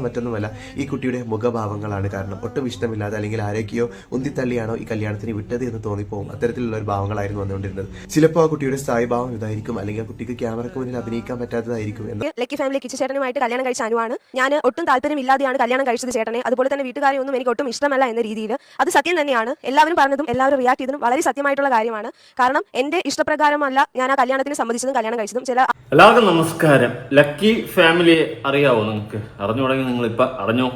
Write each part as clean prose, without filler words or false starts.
മറ്റൊന്നുമല്ല, ഈ കുട്ടിയുടെ മുഖഭാവങ്ങളാണ് കാരണം. ഒട്ടും ഇഷ്ടമില്ലാതെ അല്ലെങ്കിൽ ആരൊക്കെയോ ഉന്തിത്തള്ളിയാണോ ഈ കല്യാണത്തിന് വിട്ടത് എന്ന് തോന്നിപ്പോവും. അത്തരത്തിലുള്ള ഒരു ഭാവങ്ങളായിരുന്നു വന്നുകൊണ്ടിരുന്നത്. ചിലപ്പോൾ ആ കുട്ടിയുടെ സ്ഥായിഭാവം ഇതായിരിക്കും, അല്ലെങ്കിൽ ആ കുട്ടിക്ക് ക്യാമറയ്ക്ക് മുന്നിൽ അഭിനയിക്കാൻ പറ്റാത്തതായിരിക്കും. ലക്കി ഫാമിലി കിച്ചു ചേട്ടനുമായിട്ട് കല്യാണം കഴിച്ച അനുവാണ്. ഞാൻ ഒട്ടും താല്പര്യമില്ലാതെയാണ് കല്യാണം കഴിച്ചത് ചേട്ടനെ. അതുപോലെ തന്നെ വീട്ടുകാരെ ഒന്നും എനിക്ക് ഒട്ടും ഇഷ്ടമല്ല എന്ന രീതിയിൽ. അത് സത്യം തന്നെയാണ്. എല്ലാവരും പറഞ്ഞതും എല്ലാവരും റിയാക്ട് ചെയ്തതും വളരെ സത്യമായിട്ടുള്ള കാര്യമാണ്. കാരണം എന്റെ ഇഷ്ടപ്രകാരമല്ല ഞാൻ ആ കല്യാണത്തിന് സമ്മതിച്ചതും കല്യാണം കഴിച്ചതും. എല്ലാവർക്കും നമസ്കാരം. ലക്കി ഫാമിലിയെ അറിയാവോ? നിങ്ങൾക്ക് അറിഞ്ഞു തുടങ്ങി, നിങ്ങൾ ഇപ്പൊ അറിഞ്ഞോ?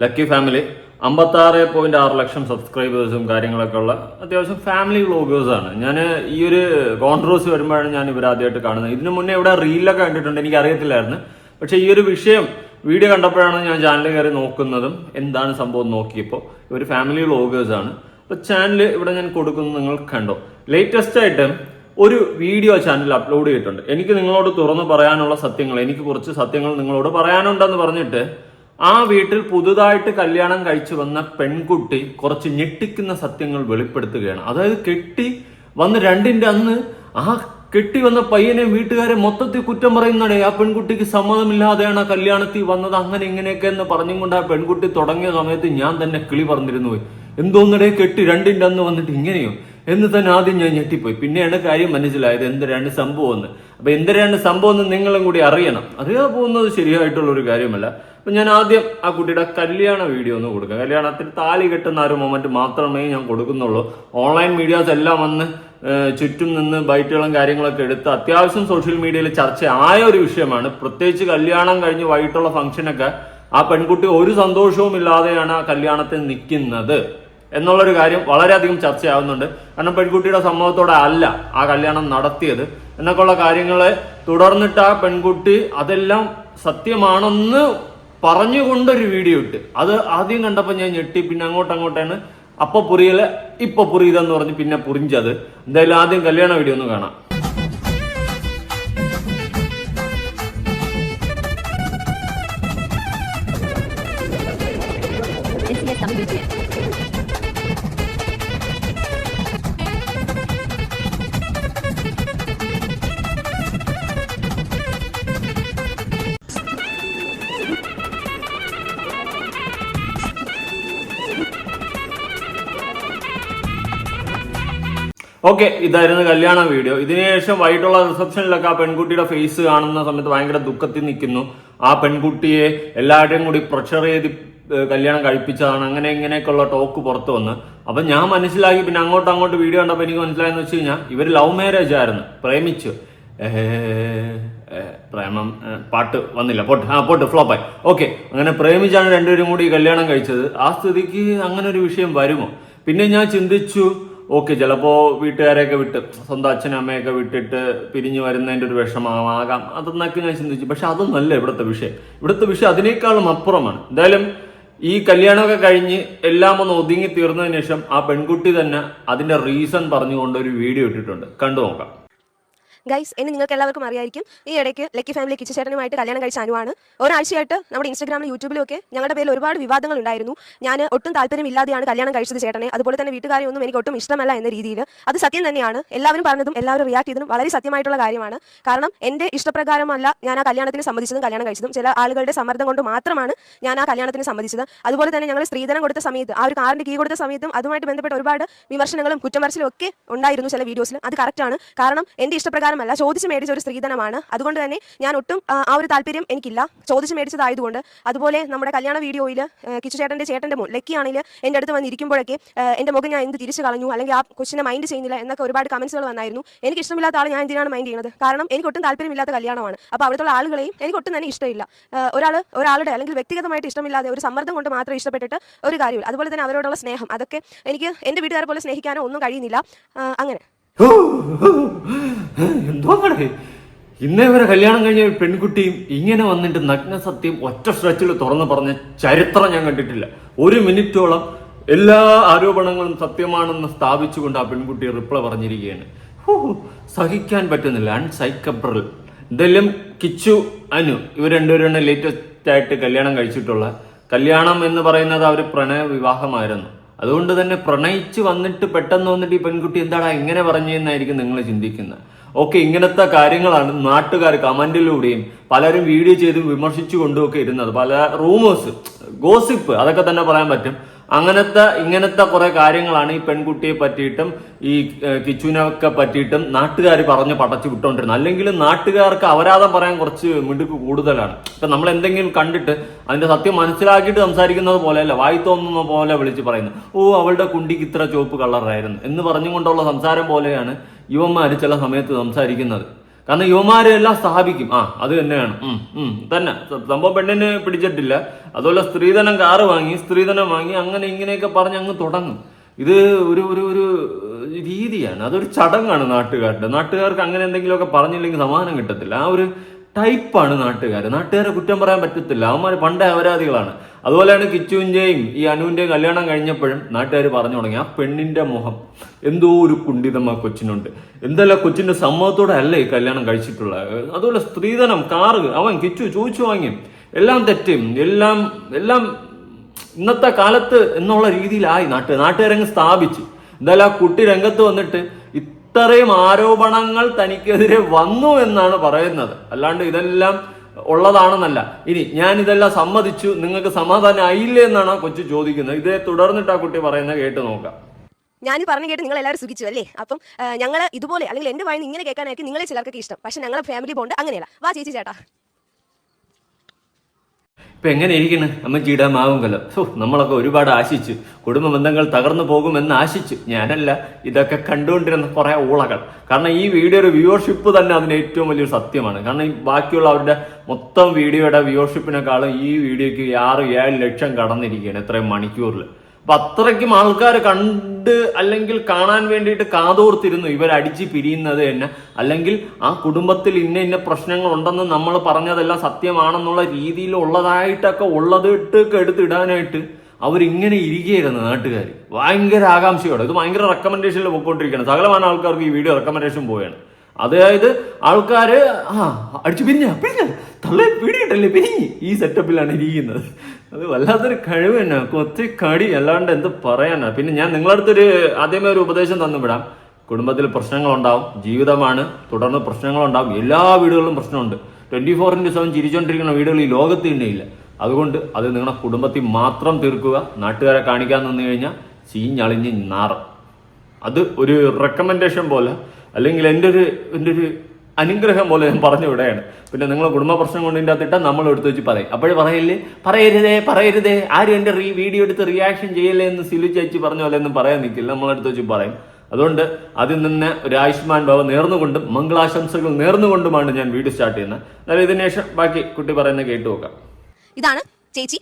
ലക്കി ഫാമിലി 56.6 ലക്ഷം സബ്സ്ക്രൈബേഴ്സും കാര്യങ്ങളൊക്കെ ഉള്ള അത്യാവശ്യം ഫാമിലി വ്ളോഗേഴ്സാണ്. ഞാൻ ഈ ഒരു കോൺട്രവേഴ്സി വരുമ്പോഴാണ് ഞാൻ ഇവരാദ്യമായിട്ട് കാണുന്നത്. ഇതിനു മുന്നേ ഇവിടെ റീലൊക്കെ കണ്ടിട്ടുണ്ട്, എനിക്ക് അറിയത്തില്ലായിരുന്നു. പക്ഷെ ഈ ഒരു വിഷയം വീഡിയോ കണ്ടപ്പോഴാണ് ഞാൻ ചാനൽ കയറി നോക്കുന്നതും എന്താണ് സംഭവം നോക്കിയപ്പോൾ ഇവർ ഫാമിലി വ്ളോഗേഴ്സാണ്. അപ്പോൾ ചാനൽ ഇവിടെ ഞാൻ കൊടുക്കുന്നത് നിങ്ങൾ കണ്ടോ. ലേറ്റസ്റ്റ് ആയിട്ട് ഒരു വീഡിയോ ചാനൽ അപ്ലോഡ് ചെയ്തിട്ടുണ്ട്. എനിക്ക് നിങ്ങളോട് തുറന്നു പറയാനുള്ള സത്യങ്ങൾ, എനിക്ക് കുറച്ച് സത്യങ്ങൾ നിങ്ങളോട് പറയാനുണ്ടെന്ന് പറഞ്ഞിട്ട് ആ വീട്ടിൽ പുതുതായിട്ട് കല്യാണം കഴിച്ചു വന്ന പെൺകുട്ടി കുറച്ച് ഞെട്ടിക്കുന്ന സത്യങ്ങൾ വെളിപ്പെടുത്തുകയാണ്. അതായത് കെട്ടി വന്ന് 2ന്റെ അന്ന് ആ കെട്ടി വന്ന പയ്യനെ വീട്ടുകാരെ മൊത്തത്തിൽ കുറ്റം പറയുന്നടേ. ആ പെൺകുട്ടിക്ക് സമ്മതമില്ലാതെയാണ് ആ കല്യാണത്തിൽ വന്നത്, അങ്ങനെ ഇങ്ങനെയൊക്കെ എന്ന് പറഞ്ഞും കൊണ്ട് ആ പെൺകുട്ടി തുടങ്ങിയ സമയത്ത് ഞാൻ തന്നെ കിളി പറഞ്ഞിരുന്നു പോയി. എന്തോന്നടേ കെട്ടി 2ന്റെ അന്ന് വന്നിട്ട് ഇങ്ങനെയോ എന്ന് തന്നെ ആദ്യം ഞാൻ ഞെട്ടിപ്പോയി. പിന്നെയാണ് കാര്യം മനസ്സിലായത് എന്തിനാണ് സംഭവം എന്ന്. അപ്പൊ എന്തിനാണ് സംഭവം എന്ന് നിങ്ങളും കൂടി അറിയണം. അറിയാതെ പോകുന്നത് ശരിയായിട്ടുള്ള ഒരു കാര്യമല്ല. അപ്പൊ ഞാൻ ആദ്യം ആ കുട്ടിയുടെ കല്യാണ വീഡിയോ ഒന്ന് കൊടുക്കാം. കല്യാണത്തിൽ താലി കെട്ടുന്ന ഒരു മൊമെന്റ് മാത്രമേ ഞാൻ കൊടുക്കുന്നുള്ളൂ. ഓൺലൈൻ മീഡിയാസ് എല്ലാം വന്ന് ചുറ്റും നിന്ന് ബൈറ്റുകളും കാര്യങ്ങളൊക്കെ എടുത്ത് അത്യാവശ്യം സോഷ്യൽ മീഡിയയിൽ ചർച്ച ആയ ഒരു വിഷയമാണ്. പ്രത്യേകിച്ച് കല്യാണം കഴിഞ്ഞ് വൈകിട്ടുള്ള ഫംഗ്ഷനൊക്കെ ആ പെൺകുട്ടി ഒരു സന്തോഷവും ഇല്ലാതെയാണ് ആ കല്യാണത്തിൽ നിൽക്കുന്നത് എന്നുള്ളൊരു കാര്യം വളരെയധികം ചർച്ചയാവുന്നുണ്ട്. കാരണം പെൺകുട്ടിയുടെ സമ്മതത്തോടെ അല്ല ആ കല്യാണം നടത്തിയത് എന്നൊക്കെയുള്ള കാര്യങ്ങളെ തുടർന്നിട്ട് ആ പെൺകുട്ടി അതെല്ലാം സത്യമാണെന്ന് പറഞ്ഞുകൊണ്ടൊരു വീഡിയോ ഇട്ട്. അത് ആദ്യം കണ്ടപ്പോൾ ഞാൻ ഞെട്ടി. പിന്നെ അങ്ങോട്ടാണ് അപ്പൊ പുറിയല് ഇപ്പൊ പുറിയതെന്ന് പറഞ്ഞ് പിന്നെ പുറിഞ്ചത്. എന്തായാലും ആദ്യം കല്യാണ വീഡിയോ ഒന്ന് കാണാം. ഓക്കെ, ഇതായിരുന്നു കല്യാണ വീഡിയോ. ഇതിനുശേഷം വൈകിട്ടുള്ള റിസപ്ഷനിലൊക്കെ ആ പെൺകുട്ടിയുടെ ഫേസ് കാണുന്ന സമയത്ത് ഭയങ്കര ദുഃഖത്തിൽ നിൽക്കുന്നു. ആ പെൺകുട്ടിയെ എല്ലാവരുടെയും കൂടി പ്രഷർ ചെയ്ത് കല്യാണം കഴിപ്പിച്ചതാണ്, അങ്ങനെ ഇങ്ങനെയൊക്കെയുള്ള ടോക്ക് പുറത്തു വന്ന്. അപ്പൊ ഞാൻ മനസ്സിലാക്കി. പിന്നെ അങ്ങോട്ട് വീഡിയോ കണ്ടപ്പോൾ എനിക്ക് മനസ്സിലായെന്ന് വെച്ച് കഴിഞ്ഞാൽ ഇവർ ലവ് മാരേജ് ആയിരുന്നു, പ്രേമിച്ചു. പ്രേമം പാട്ട് വന്നില്ല, പോട്ട് ഫ്ലോപ്പായി. ഓക്കെ, അങ്ങനെ പ്രേമിച്ചാണ് രണ്ടുപേരും കൂടി കല്യാണം കഴിച്ചത്. ആ സ്ഥിതിക്ക് അങ്ങനെ ഒരു വിഷയം വരുമോ? പിന്നെ ഞാൻ ചിന്തിച്ചു, ഓക്കെ, ചിലപ്പോ വീട്ടുകാരെയൊക്കെ വിട്ട് സ്വന്തം അച്ഛനും അമ്മയൊക്കെ വിട്ടിട്ട് പിരിഞ്ഞു വരുന്നതിന്റെ ഒരു വിഷമമാകാം, അതെന്നൊക്കെ ഞാൻ ചിന്തിച്ചു. പക്ഷെ അതൊന്നല്ല ഇവിടുത്തെ വിഷയം. ഇവിടുത്തെ വിഷയം അതിനേക്കാളും അപ്പുറമാണ്. എന്തായാലും ഈ കല്യാണമൊക്കെ കഴിഞ്ഞ് എല്ലാം ഒന്ന് ഒതുങ്ങി തീർന്നതിന് ശേഷം ആ പെൺകുട്ടി തന്നെ അതിന്റെ റീസൺ പറഞ്ഞുകൊണ്ട് ഒരു വീഡിയോ ഇട്ടിട്ടുണ്ട്, കണ്ടു നോക്കാം. ഗൈസ്, എന്നെ നിങ്ങൾക്ക് എല്ലാവർക്കും അറിയായിരിക്കും. ഈ ഇടയ്ക്ക് ലക്കി ഫാമിലി കിച്ചു ചേട്ടനുമായിട്ട് കല്യാണം കഴിച്ച അനുവാണ്. ഒരാഴ്ചയായിട്ട് നമ്മുടെ ഇൻസ്റ്റാഗ്രാമിലും യൂട്യൂബിലും ഒക്കെ ഞങ്ങളുടെ പേരിൽ ഒരുപാട് വിവാദങ്ങൾ ഉണ്ടായിരുന്നു. ഞാൻ ഒട്ടും താല്പര്യമില്ലാതെയാണ് കല്യാണം കഴിച്ചത് ചേട്ടനെ. അതുപോലെ തന്നെ വീട്ടുകാരെ ഒന്നും എനിക്ക് ഒട്ടും ഇഷ്ടമല്ല എന്ന രീതിയിൽ. അത് സത്യം തന്നെയാണ്. എല്ലാവരും പറഞ്ഞതും എല്ലാവരും റിയാക്ട് ചെയ്തതും വളരെ സത്യമായിട്ടുള്ള കാര്യമാണ്. കാരണം എന്റെ ഇഷ്ടപ്രകാരമല്ല ഞാൻ ആ കല്യാണത്തിന് സമ്മതിച്ചതും കല്യാണം കഴിച്ചതും. ചില ആളുകളുടെ സമ്മർദ്ദം കൊണ്ട് മാത്രമാണ് ഞാൻ ആ കല്യാണത്തിന് സമ്മതിച്ചത്. അതുപോലെ തന്നെ ഞങ്ങൾ സ്ത്രീധനം കൊടുത്ത സമയത്ത്, ആ ഒരു കാറിന്റെ കീ കൊടുത്ത സമയത്തും അതുമായിട്ട് ബന്ധപ്പെട്ട ഒരുപാട് വിമർശനങ്ങളും കുറ്റമർശലും ഒക്കെ ഉണ്ടായിരുന്നു ചില വീഡിയോസിൽ. അത് കറക്റ്റാണ്. കാരണം എന്റെ ഇഷ്ടപ്രകാരമല്ല, ചോദിച്ച് മേടിച്ച ഒരു സ്ത്രീധനമാണ്. അതുകൊണ്ട് തന്നെ ഞാൻ ഒട്ടും ആ ഒരു താല്പര്യം എനിക്കില്ല, ചോദിച്ച് മേടിച്ചതായതുകൊണ്ട്. അതുപോലെ നമ്മുടെ കല്യാണ വീഡിയോയിൽ കിച്ചു ചേട്ടന്റെ മോൻ ലക്കി ആണെങ്കിൽ എൻ്റെ അടുത്ത് വന്നിരിക്കുമ്പോഴൊക്കെ എൻ്റെ മുഖം ഞാൻ എന്ത് തിരിച്ചു കളഞ്ഞു, അല്ലെങ്കിൽ ആ ക്വസ്റ്റിനെ മൈൻഡ് ചെയ്യുന്നില്ല എന്നൊക്കെ ഒരുപാട് കമന്റ്സുകൾ വന്നായിരുന്നു. എനിക്ക് ഇഷ്ടമില്ലാത്ത ആൾ ഞാൻ എന്തിനാണ് മൈൻഡ് ചെയ്യുന്നത്? കാരണം എനിക്ക് ഒട്ടും താല്പര്യമില്ലാത്ത കല്യാണമാണ്. അപ്പോൾ അവിടുത്തെ ആളുകളെയും എനിക്ക് ഒട്ടും തന്നെ ഇഷ്ടമില്ല. ഒരാളുടെ അല്ലെങ്കിൽ വ്യക്തിഗതമായിട്ട് ഇഷ്ടമില്ലാതെ ഒരു സമ്മർദ്ദം കൊണ്ട് മാത്രം ഇഷ്ടപ്പെട്ടിട്ട് ഒരു കാര്യമില്ല. അതുപോലെ തന്നെ അവരോടുള്ള സ്നേഹം, അതൊക്കെ എനിക്ക് എൻ്റെ വീട്ടുകാരെ പോലെ സ്നേഹിക്കാനോ ഒന്നും കഴിയുന്നില്ല. അങ്ങനെ എന്തോ ഇന്നേ വരെ കല്യാണം കഴിഞ്ഞ പെൺകുട്ടിയും ഇങ്ങനെ വന്നിട്ട് നഗ്ന സത്യം ഒറ്റ സ്ട്രെച്ചിൽ തുറന്നു പറഞ്ഞ ചരിത്രം ഞാൻ കണ്ടിട്ടില്ല. 1 മിനിറ്റോളം എല്ലാ ആരോപണങ്ങളും സത്യമാണെന്ന് സ്ഥാപിച്ചുകൊണ്ട് ആ പെൺകുട്ടി റിപ്ലൈ പറഞ്ഞിരിക്കുകയാണ്. സഹിക്കാൻ പറ്റുന്നില്ല, അൺസൈക്കബിൾ. എന്തായാലും കിച്ചു അനു ഇവർ രണ്ടുപേരാണ് ലേറ്റസ്റ്റ് ആയിട്ട് കല്യാണം കഴിച്ചിട്ടുള്ള. കല്യാണം എന്ന് പറയുന്നത് അവർ പ്രണയ വിവാഹമായിരുന്നു. അതുകൊണ്ട് തന്നെ പ്രണയിച്ച് വന്നിട്ട് പെട്ടെന്ന് വന്നിട്ട് ഈ പെൺകുട്ടി എന്താടാ ഇങ്ങനെ പറഞ്ഞതെന്നായിരിക്കും നിങ്ങൾ ചിന്തിക്കുന്നത്. ഓക്കെ, ഇങ്ങനത്തെ കാര്യങ്ങളാണ് നാട്ടുകാർ കമന്റിലൂടെയും പലരും വീഡിയോ ചെയ്ത് വിമർശിച്ചു കൊണ്ടുമൊക്കെ ഇരുന്നത്. പല റൂമേഴ്സ്, ഗോസിപ്പ് അതൊക്കെ തന്നെ പറയാൻ പറ്റും. ഇങ്ങനത്തെ കുറെ കാര്യങ്ങളാണ് ഈ പെൺകുട്ടിയെ പറ്റിയിട്ടും ഈ കിച്ചുവിനൊക്കെ പറ്റിയിട്ടും നാട്ടുകാർ പറഞ്ഞ് പടച്ചു വിട്ടോണ്ടിരുന്നത്. അല്ലെങ്കിൽ നാട്ടുകാർക്ക് അപരാധം പറയാൻ കുറച്ച് മിടുക്ക് കൂടുതലാണ്. ഇപ്പൊ നമ്മൾ എന്തെങ്കിലും കണ്ടിട്ട് അതിന്റെ സത്യം മനസ്സിലാക്കിയിട്ട് സംസാരിക്കുന്നത് പോലെയല്ല, വായി തോന്നുന്ന പോലെ വിളിച്ച് പറയുന്നത്. ഓ, അവളുടെ കുണ്ടിക്ക് ഇത്ര ചുവപ്പ് കളറായിരുന്നു എന്ന് പറഞ്ഞുകൊണ്ടുള്ള സംസാരം പോലെയാണ് യുവന്മാര് ചില സമയത്ത് സംസാരിക്കുന്നത്. കാരണം യുവമാരെ എല്ലാം സ്ഥാപിക്കും. അത് തന്നെയാണ് തന്നെ സംഭവം. പെണ്ണിന് പിടിച്ചിട്ടില്ല, അതുപോലെ സ്ത്രീധനം കാറ് വാങ്ങി, സ്ത്രീധനം വാങ്ങി, അങ്ങനെ ഇങ്ങനെയൊക്കെ പറഞ്ഞ് അങ്ങ് തുടങ്ങും. ഇത് ഒരു ഒരു ഒരു രീതിയാണ്, അതൊരു ചടങ്ങാണ് നാട്ടുകാർക്ക് അങ്ങനെ എന്തെങ്കിലുമൊക്കെ പറഞ്ഞില്ലെങ്കിൽ സമാധാനം കിട്ടത്തില്ല. ആ ഒരു ടൈപ്പാണ് നാട്ടുകാരെ കുറ്റം പറയാൻ പറ്റത്തില്ല. അവന്മാർ പണ്ടേ അപരാധികളാണ്. അതുപോലെയാണ് കിച്ചുവിന്റെയും ഈ അനുവിന്റെയും കല്യാണം കഴിഞ്ഞപ്പോഴും നാട്ടുകാർ പറഞ്ഞു തുടങ്ങി, ആ പെണ്ണിന്റെ മുഖം എന്തോ ഒരു കുണ്ഠിതം ആ കൊച്ചിനുണ്ട്, എന്തെല്ലാം കൊച്ചിന്റെ സമ്മതത്തോടെ അല്ല ഈ കല്യാണം കഴിച്ചിട്ടുള്ളത്. അതുപോലെ സ്ത്രീധനം, കാറ് അവൻ കിച്ചു ചോദിച്ചു വാങ്ങി, എല്ലാം തെറ്റും, എല്ലാം ഇന്നത്തെ കാലത്ത് എന്നുള്ള രീതിയിലായി നാട്ടുകാരങ്ങ് സ്ഥാപിച്ച്. എന്തായാലും ആ കുട്ടി രംഗത്ത് വന്നിട്ട് ഇത്രയും ആരോപണങ്ങൾ തനിക്കെതിരെ വന്നു എന്നാണ് പറയുന്നത്. അല്ലാണ്ട് ഇതെല്ലാം ഉള്ളതാണെന്നല്ല. ഇനി ഞാൻ ഇതെല്ലാം സമ്മതിച്ചു, നിങ്ങൾക്ക് സമാധാനം ആയില്ലേ എന്നാണ് ആ കൊച്ചു ചോദിക്കുന്നത്. ഇതേ തുടർന്നിട്ട് ആ കുട്ടി പറയുന്നത് കേട്ട് നോക്കാം. ഞാൻ പറഞ്ഞു കേട്ട് നിങ്ങൾ എല്ലാവരും സുഖിച്ചു അല്ലേ? അപ്പം ഞങ്ങൾ ഇതുപോലെ അല്ലെങ്കിൽ എന്റെ വായിന്ന് ഇങ്ങനെ കേൾക്കാനായിരിക്കും നിങ്ങളെ ചിലർക്കൊക്കെ ഇഷ്ടം. പക്ഷെ ഞങ്ങളെ ഫാമിലി ബോണ്ട് അങ്ങനെയല്ല. വാ ചേച്ചി ചേട്ടാ. ഇപ്പൊ എങ്ങനെ ഇരിക്കുന്നു അമ്മച്ചിയുടെ മാവുങ്കലം? നമ്മളൊക്കെ ഒരുപാട് ആശിച്ചു, കുടുംബ ബന്ധങ്ങൾ തകർന്നു പോകുമെന്ന് ആശിച്ചു. ഞാനല്ല, ഇതൊക്കെ കണ്ടുകൊണ്ടിരുന്ന കുറെ ഊളകൾ. കാരണം ഈ വീഡിയോയുടെ വ്യൂവർഷിപ്പ് തന്നെ അതിന് ഏറ്റവും വലിയൊരു സത്യമാണ്. കാരണം ഈ ബാക്കിയുള്ള അവരുടെ മൊത്തം വീഡിയോയുടെ വ്യൂവർഷിപ്പിനെക്കാളും ഈ വീഡിയോക്ക് 6-7 ലക്ഷം കടന്നിരിക്കുകയാണ് എത്രയും മണിക്കൂറിൽ. അപ്പൊ അത്രയ്ക്കും ആൾക്കാർ കണ്ട് അല്ലെങ്കിൽ കാണാൻ വേണ്ടിയിട്ട് കാതോർത്തിരുന്നു ഇവരടിച്ച് പിരിയുന്നത് തന്നെ. അല്ലെങ്കിൽ ആ കുടുംബത്തിൽ ഇന്ന പ്രശ്നങ്ങൾ ഉണ്ടെന്ന് നമ്മൾ പറഞ്ഞതെല്ലാം സത്യമാണെന്നുള്ള രീതിയിലുള്ളതായിട്ടൊക്കെ ഉള്ളതിട്ടൊക്കെ എടുത്തിടാനായിട്ട് അവരിങ്ങനെ ഇരിക്കുകയായിരുന്നു നാട്ടുകാർ. ഭയങ്കര ആകാംക്ഷയോടെ. ഇത് ഭയങ്കര റെക്കമെൻഡേഷനിൽ പോയിക്കൊണ്ടിരിക്കുകയാണ്. സകലമായ ആൾക്കാർക്ക് ഈ വീഡിയോ റെക്കമെൻഡേഷൻ പോവുകയാണ്. അതായത് ആൾക്കാര് അടിച്ചു പിരിഞ്ഞ തള്ളെ പിടിയിട്ടല്ലേ പിരിഞ്ഞ് ഈ സെറ്റപ്പിലാണ് ഇരിക്കുന്നത്. അത് വല്ലാത്തൊരു കഴിവ് തന്നെ, കൊത്തി കടി, അല്ലാണ്ട് എന്ത് പറയാനാ. പിന്നെ ഞാൻ നിങ്ങളടുത്തൊരു ആദ്യമേ ഒരു ഉപദേശം തന്നു വിടാം. കുടുംബത്തിൽ പ്രശ്നങ്ങളുണ്ടാവും, ജീവിതമാണ്, തുടർന്ന് പ്രശ്നങ്ങളുണ്ടാവും. എല്ലാ വീടുകളിലും പ്രശ്നമുണ്ട്. 24/7 ചിരിച്ചോണ്ടിരിക്കുന്ന വീടുകൾ ഈ ലോകത്ത് തന്നെ ഇല്ല. അതുകൊണ്ട് അത് നിങ്ങളുടെ കുടുംബത്തിൽ മാത്രം തീർക്കുക. നാട്ടുകാരെ കാണിക്കാൻ നിന്ന് കഴിഞ്ഞാൽ ചീഞ്ഞളിഞ്ഞ് നാറും. അത് ഒരു റെക്കമെൻഡേഷൻ പോലെ, അല്ലെങ്കിൽ എൻ്റെ ഒരു അനുഗ്രഹം പോലെ ഞാൻ പറഞ്ഞു വിടുകയാണ്. പിന്നെ നിങ്ങളെ കുടുംബ പ്രശ്നം കൊണ്ട് ഇതിൻ്റെ അകത്തിട്ടാൽ നമ്മൾ എടുത്ത് വെച്ച് പറയും. അപ്പോഴേ പറയരുതേ ആരും എൻ്റെ വീഡിയോ എടുത്ത് റിയാക്ഷൻ ചെയ്യല്ലേ എന്ന് സിലു ചേച്ചി പറഞ്ഞ പോലെ ഒന്നും പറയാൻ നിൽക്കില്ല, നമ്മളെടുത്ത് വെച്ച് പറയും. അതുകൊണ്ട് അതിൽ നിന്ന് ഒരു ആയുഷ്മാൻ ഭവ നേർന്നുകൊണ്ടും മംഗളാശംസകൾ നേർന്നുകൊണ്ടുമാണ് ഞാൻ വീഡിയോ സ്റ്റാർട്ട് ചെയ്യുന്നത്. എന്നാലും ഇതിന് ശേഷം ബാക്കി കുട്ടി പറയുന്നത് കേട്ടു നോക്കാം. ഇതാണ് ചേച്ചി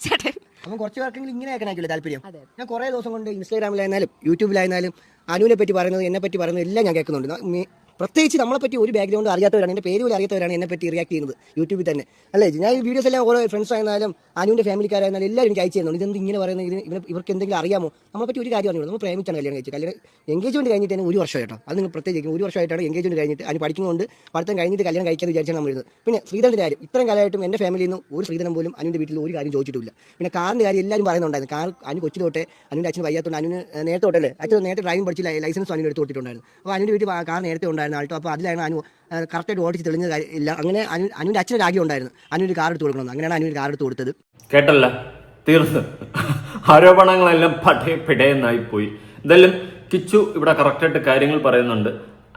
ചേട്ടൻ. അപ്പം കുറച്ച് പേർക്കെങ്കിലും ഇങ്ങനെ ആക്കാനാക്കില്ല താല്പര്യം. ഞാൻ കുറേ ദിവസം കൊണ്ട് ഇൻസ്റ്റാഗ്രാമിലായിരുന്നാലും യൂട്യൂബിലായിരുന്നാലും അനുവിനെ പറ്റി പറയുന്നത്, എന്നെ പറ്റി പറയുന്നത് എല്ലാം ഞാൻ കേൾക്കുന്നുണ്ട്. പ്രത്യേകിച്ച് നമ്മളെപ്പറ്റി ഒരു ബാക്ക്ഗ്രൗണ്ട് അറിയാത്തവരാണ്, എൻ്റെ പേര് പോലും അറിയാത്തവരാണ് എന്നെ പറ്റി റിയാക്ട് ചെയ്യുന്നത് യൂട്യൂബിൽ തന്നെ. അല്ലേ, ഞാൻ ഈ വീഡിയോസ് എല്ലാം ഓരോ ഫ്രണ്ട്സ് ആയിരുന്നാലും അനുവിൻ്റെ ഫാമിലിക്കാരായിരുന്നാലും എല്ലാവരും എനിക്ക് അയച്ചു തരുന്നുണ്ട്. ഇതെന്ത് ഇങ്ങനെ പറയുന്നത്, ഇവർക്ക് എന്തെങ്കിലും അറിയാമോ? നമ്മളെ പറ്റി ഒരു കാര്യം അറിഞ്ഞു. നമ്മൾ പ്രേമിച്ചാണ് കല്യാണം കഴിച്ചത്. എൻഗേജ്മെന്റ് കഴിഞ്ഞിട്ട് തന്നെ 1 വർഷമായിട്ടോ. അത് നിങ്ങൾ പ്രത്യേകിച്ച് 1 വർഷമായിട്ടാണ് എൻഗേജ്മെന്റ് കഴിഞ്ഞിട്ട് അതിന് പഠിക്കുന്നതുകൊണ്ട് പഠിത്തം കഴിഞ്ഞിട്ട് കല്യാണം കഴിക്കാൻ വിചാരിച്ചാണ് നമ്മൾ ഇരുന്നത്. പിന്നെ ശ്രീധരൻ്റെ കാര്യം ഇത്രയും കാലമായിട്ടും എൻ്റെ ഫാമിലിയിൽ നിന്ന് ഒരു ശ്രീധരൻ പോലും അനുവിൻ്റെ വീട്ടിൽ ഒരു കാര്യം ചോദിച്ചിട്ടില്ല. പിന്നെ കാറിൻ്റെ കാര്യം എല്ലാവരും പറയുന്നുണ്ടായിരുന്നു. കാർ അനു കൊച്ചു തൊട്ടേ അനുവിൻ്റെ അച്ഛന് വയ്യാത്തോണ്ട് അനുവിന് നേരത്തെ തൊട്ടല്ലേ നേരത്തെ ഡ്രൈവിംഗ് പഠിച്ച് ലൈസൻസ് അനുവിന് എടുത്ത് കൊടുത്തിട്ടുണ്ടായിരുന്നു. അപ്പോൾ അനുവിൻ്റെ വീട്ടിൽ കാർ നേരത്തെ ഉണ്ടായിരുന്നു ആൾട്ടോ. അപ്പോൾ അതിലാണ് അനു കറക്റ്റായിട്ട് ഓടിച്ച് തെളിഞ്ഞ ഇല്ല. അങ്ങനെ അനുവിൻ്റെ അച്ഛനൊരു ആഗ്രഹം ഉണ്ടായിരുന്നു അനുവിന് കാർ എടുത്ത് കൊടുക്കണം. അങ്ങനെയാണ് അനുവിന് കാർ എടുത്ത് കൊടുത്തത്. കേട്ടല്ല, തീർന്ന് ആരോപണങ്ങളെല്ലാം പിടയെന്നായി പോയി. എന്തായാലും കിച്ചു ഇവിടെ കറക്റ്റായിട്ട് കാര്യങ്ങൾ പറയുന്നുണ്ട്.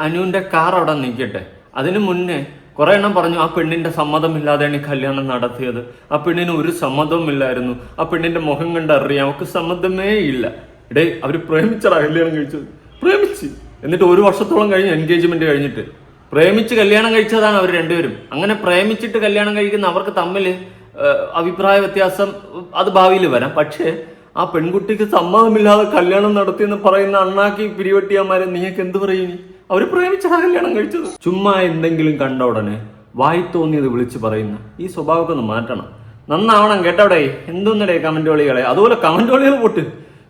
അനുവിന്റെ കാർ അവിടെ നിൽക്കട്ടെ, അതിനു മുന്നേ കുറെ എണ്ണം പറഞ്ഞു ആ പെണ്ണിന്റെ സമ്മതമില്ലാതെയാണ് ഈ കല്യാണം നടത്തിയത്, ആ പെണ്ണിന് ഒരു സമ്മതവും ഇല്ലായിരുന്നു, ആ പെണ്ണിന്റെ മുഖം കണ്ടറിയാം അവർക്ക് സമ്മതമേ ഇല്ല. ഇടേ അവര് പ്രേമിച്ചടാ കല്യാണം കഴിച്ചത്, പ്രേമിച്ച് എന്നിട്ട് 1 വർഷത്തോളം കഴിഞ്ഞ് എൻഗേജ്മെന്റ് കഴിഞ്ഞിട്ട് പ്രേമിച്ച് കല്യാണം കഴിച്ചതാണ് അവർ രണ്ടുപേരും. അങ്ങനെ പ്രേമിച്ചിട്ട് കല്യാണം കഴിക്കുന്ന അവർക്ക് തമ്മിൽ അഭിപ്രായ വ്യത്യാസം അത് ഭാവിയിൽ വരാം. പക്ഷേ ആ പെൺകുട്ടിക്ക് സമ്മതമില്ലാതെ കല്യാണം നടത്തിയെന്ന് പറയുന്ന അണ്ണാക്കി പിരിവെട്ടിയന്മാരെ നീയൊക്കെ എന്ത് പറയും? അവര് പ്രേമിച്ചാണ് കല്യാണം കഴിച്ചത്. ചുമ്മാ എന്തെങ്കിലും കണ്ട ഉടനെ വായി തോന്നിയത് വിളിച്ച് പറയുന്ന ഈ സ്വഭാവമൊക്കെ ഒന്ന് മാറ്റണം. നന്നാവണം കേട്ടവിടെ. എന്തോന്നടേ കമന്റ് വളികളെ. അതുപോലെ കമന്റ് വളികൾ പൊട്ട്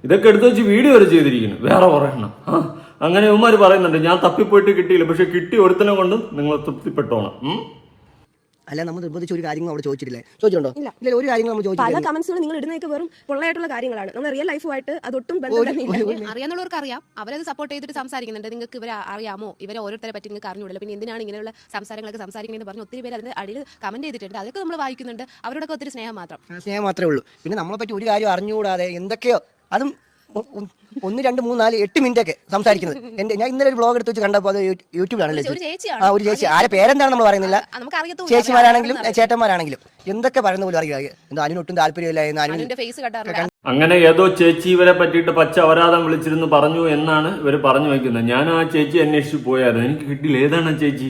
ഇതൊക്കെ എടുത്തു വെച്ച് വീഡിയോ വരെ ചെയ്തിരിക്കുന്നു. വേറെ പറയണം. അങ്ങനെ ഇവന്മാര് പറയുന്നുണ്ട് ഞാൻ തപ്പിപ്പോയിട്ട് കിട്ടിയില്ല, പക്ഷെ കിട്ടി ഒരുത്തനെ കൊണ്ടും നിങ്ങൾ തൃപ്തിപ്പെട്ടോണം. അല്ല നമ്മൾ നിർബന്ധിച്ച ഒരു കാര്യങ്ങൾ അവിടെ ചോദിച്ചിട്ടില്ലേ? ചോദിച്ചിട്ടുണ്ടോ? ഇല്ല. ഇല്ല, ഒരു കാര്യങ്ങൾ നമ്മൾ പല ചോദിച്ചിട്ടില്ല. കമന്റ്സുകൾ നിങ്ങൾ ഇടുന്നതൊക്കെ വെറും പൊള്ളയായിട്ടുള്ള കാര്യങ്ങളാണ്. നമ്മൾ റിയൽ ലൈഫുമായിട്ട് അതൊട്ടും ബന്ധമില്ല. അറിയാന്നുള്ളവർക്ക് അറിയാം, അവരത് സപ്പോർട്ട് ചെയ്തിട്ട് സംസാരിക്കുന്നുണ്ട്. നിങ്ങൾക്ക് ഇവരെ അറിയാമോ, ഇവരെ ഓരോരുത്തരെ പറ്റി നിങ്ങൾക്ക് അറിഞ്ഞൂടില്ല, പിന്നെ എന്തിനാണ് ഇങ്ങനെയുള്ള സംസാരങ്ങളൊക്കെ സംസാരിക്കണമെന്ന് പറഞ്ഞ് ഒത്തിരി പേര് അതിന് അടിയിൽ കമന്റ് ചെയ്തിട്ടുണ്ട്. അതൊക്കെ നമ്മൾ വായിക്കുന്നുണ്ട്. അവരോടൊക്കെ ഒത്തിരി സ്നേഹം മാത്രം. സ്നേഹം മാത്രമേ ഉള്ളൂ. പിന്നെ നമ്മളെ പറ്റി ഒരു കാര്യം അറിഞ്ഞുകൂടാതെ എന്തൊക്കെയോ അതും 1, 2, 3, 4, 8 മിനിറ്റ് ഒക്കെ സംസാരിക്കുന്നത്. ഞാൻ ഇന്നലെ ഒരു ബ്ലോഗ് എടുത്ത് വെച്ച് കണ്ടപ്പോൾ അത് യൂട്യൂബിലാണല്ലേ? ഒരു ചേച്ചിയാണ്. ഒരു ചേച്ചി, ആരെ പേരെന്താണ് നമ്മൾ പറയുന്നില്ല, നമുക്ക് അറിയത്തുമില്ല. ചേച്ചിമാരാണെങ്കിലും ചേട്ടന്മാരാണെങ്കിലും എന്തൊക്കെ പറയുന്ന പോലും അറിയില്ല. എന്തോ അതിനൊട്ടും താല്പര്യമില്ല എന്ന് അതിന്റെ ഫേസ് കണ്ടാറില്ല. അങ്ങനെ ഏതോ ചേച്ചി ഇവരെ പറ്റിയിട്ട് പച്ച അപരാധം വിളിച്ചിരുന്ന് പറഞ്ഞു എന്നാണ് ഇവർ പറഞ്ഞു വയ്ക്കുന്നത്. ഞാൻ ആ ചേച്ചി അന്വേഷിച്ച് പോയായിരുന്നു, എനിക്ക് കിട്ടിയില്ല. ഏതാണ് ആ ചേച്ചി?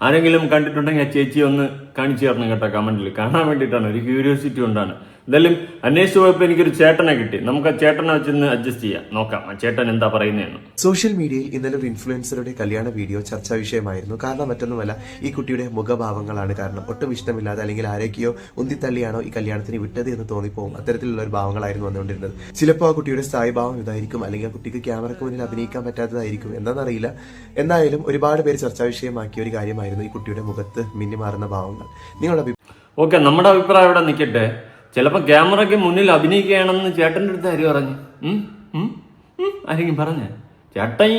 ആരെങ്കിലും കണ്ടിട്ടുണ്ടെങ്കിൽ ആ ചേച്ചി ഒന്ന് കാണിച്ചു തരണം കേട്ടോ, കമന്റിൽ. കാണാൻ വേണ്ടിയിട്ടാണ്, ഒരു ക്യൂരിയോസിറ്റി കൊണ്ടാണ്. എന്തായാലും അന്വേഷിച്ച് പോയപ്പോൾ എനിക്കൊരു ചേട്ടനെ കിട്ടി. നമുക്ക് ആ ചേട്ടനെ വെച്ചൊന്ന് അഡ്ജസ്റ്റ് ചെയ്യാം, നോക്കാം ആ ചേട്ടൻ എന്താ പറയുന്നതെന്ന്. സോഷ്യൽ മീഡിയയിൽ ഇന്നലെ ഒരു ഇൻഫ്ലുവൻസറുടെ കല്യാണ വീഡിയോ ചർച്ചാ വിഷയമായിരുന്നു. കാരണം മറ്റൊന്നുമല്ല, ഈ കുട്ടിയുടെ മുഖഭാവങ്ങളാണ് കാരണം. ഒട്ടും ഇഷ്ടമില്ലാതെ അല്ലെങ്കിൽ ആരൊക്കെയോ ഉന്തിത്തള്ളിയാണോ ഈ കല്യാണത്തിന് വിട്ടത് എന്ന് തോന്നിപ്പോകും. അത്തരത്തിലുള്ള ഒരു ഭാവങ്ങളായിരുന്നു വന്നുകൊണ്ടിരുന്നത്. ചിലപ്പോൾ ആ കുട്ടിയുടെ സ്ഥായി ഭാവം ഇതായിരിക്കും, അല്ലെങ്കിൽ ആ കുട്ടിക്ക് ക്യാമറയ്ക്ക് മുന്നിൽ അഭിനയിക്കാൻ പറ്റാത്തതായിരിക്കും, എന്താണെന്നറിയില്ല. എന്തായാലും ഒരുപാട് പേര് ചർച്ചാ വിഷയമാക്കിയ ഒരു കാര്യമായിരുന്നു ഈ കുട്ടിയുടെ മുഖത്ത് മിന്നിമാറുന്ന ഭാവങ്ങൾ. നിങ്ങളുടെ ഓക്കെ, നമ്മുടെ അഭിപ്രായം ഇവിടെ നിൽക്കട്ടെ. ചിലപ്പോൾ ക്യാമറയ്ക്ക് മുന്നിൽ അഭിനയിക്കുകയാണെന്ന് ചേട്ടൻ്റെ അടുത്ത് ആര് പറഞ്ഞു? ആരെങ്കിലും പറഞ്ഞേ? ചേട്ടൻ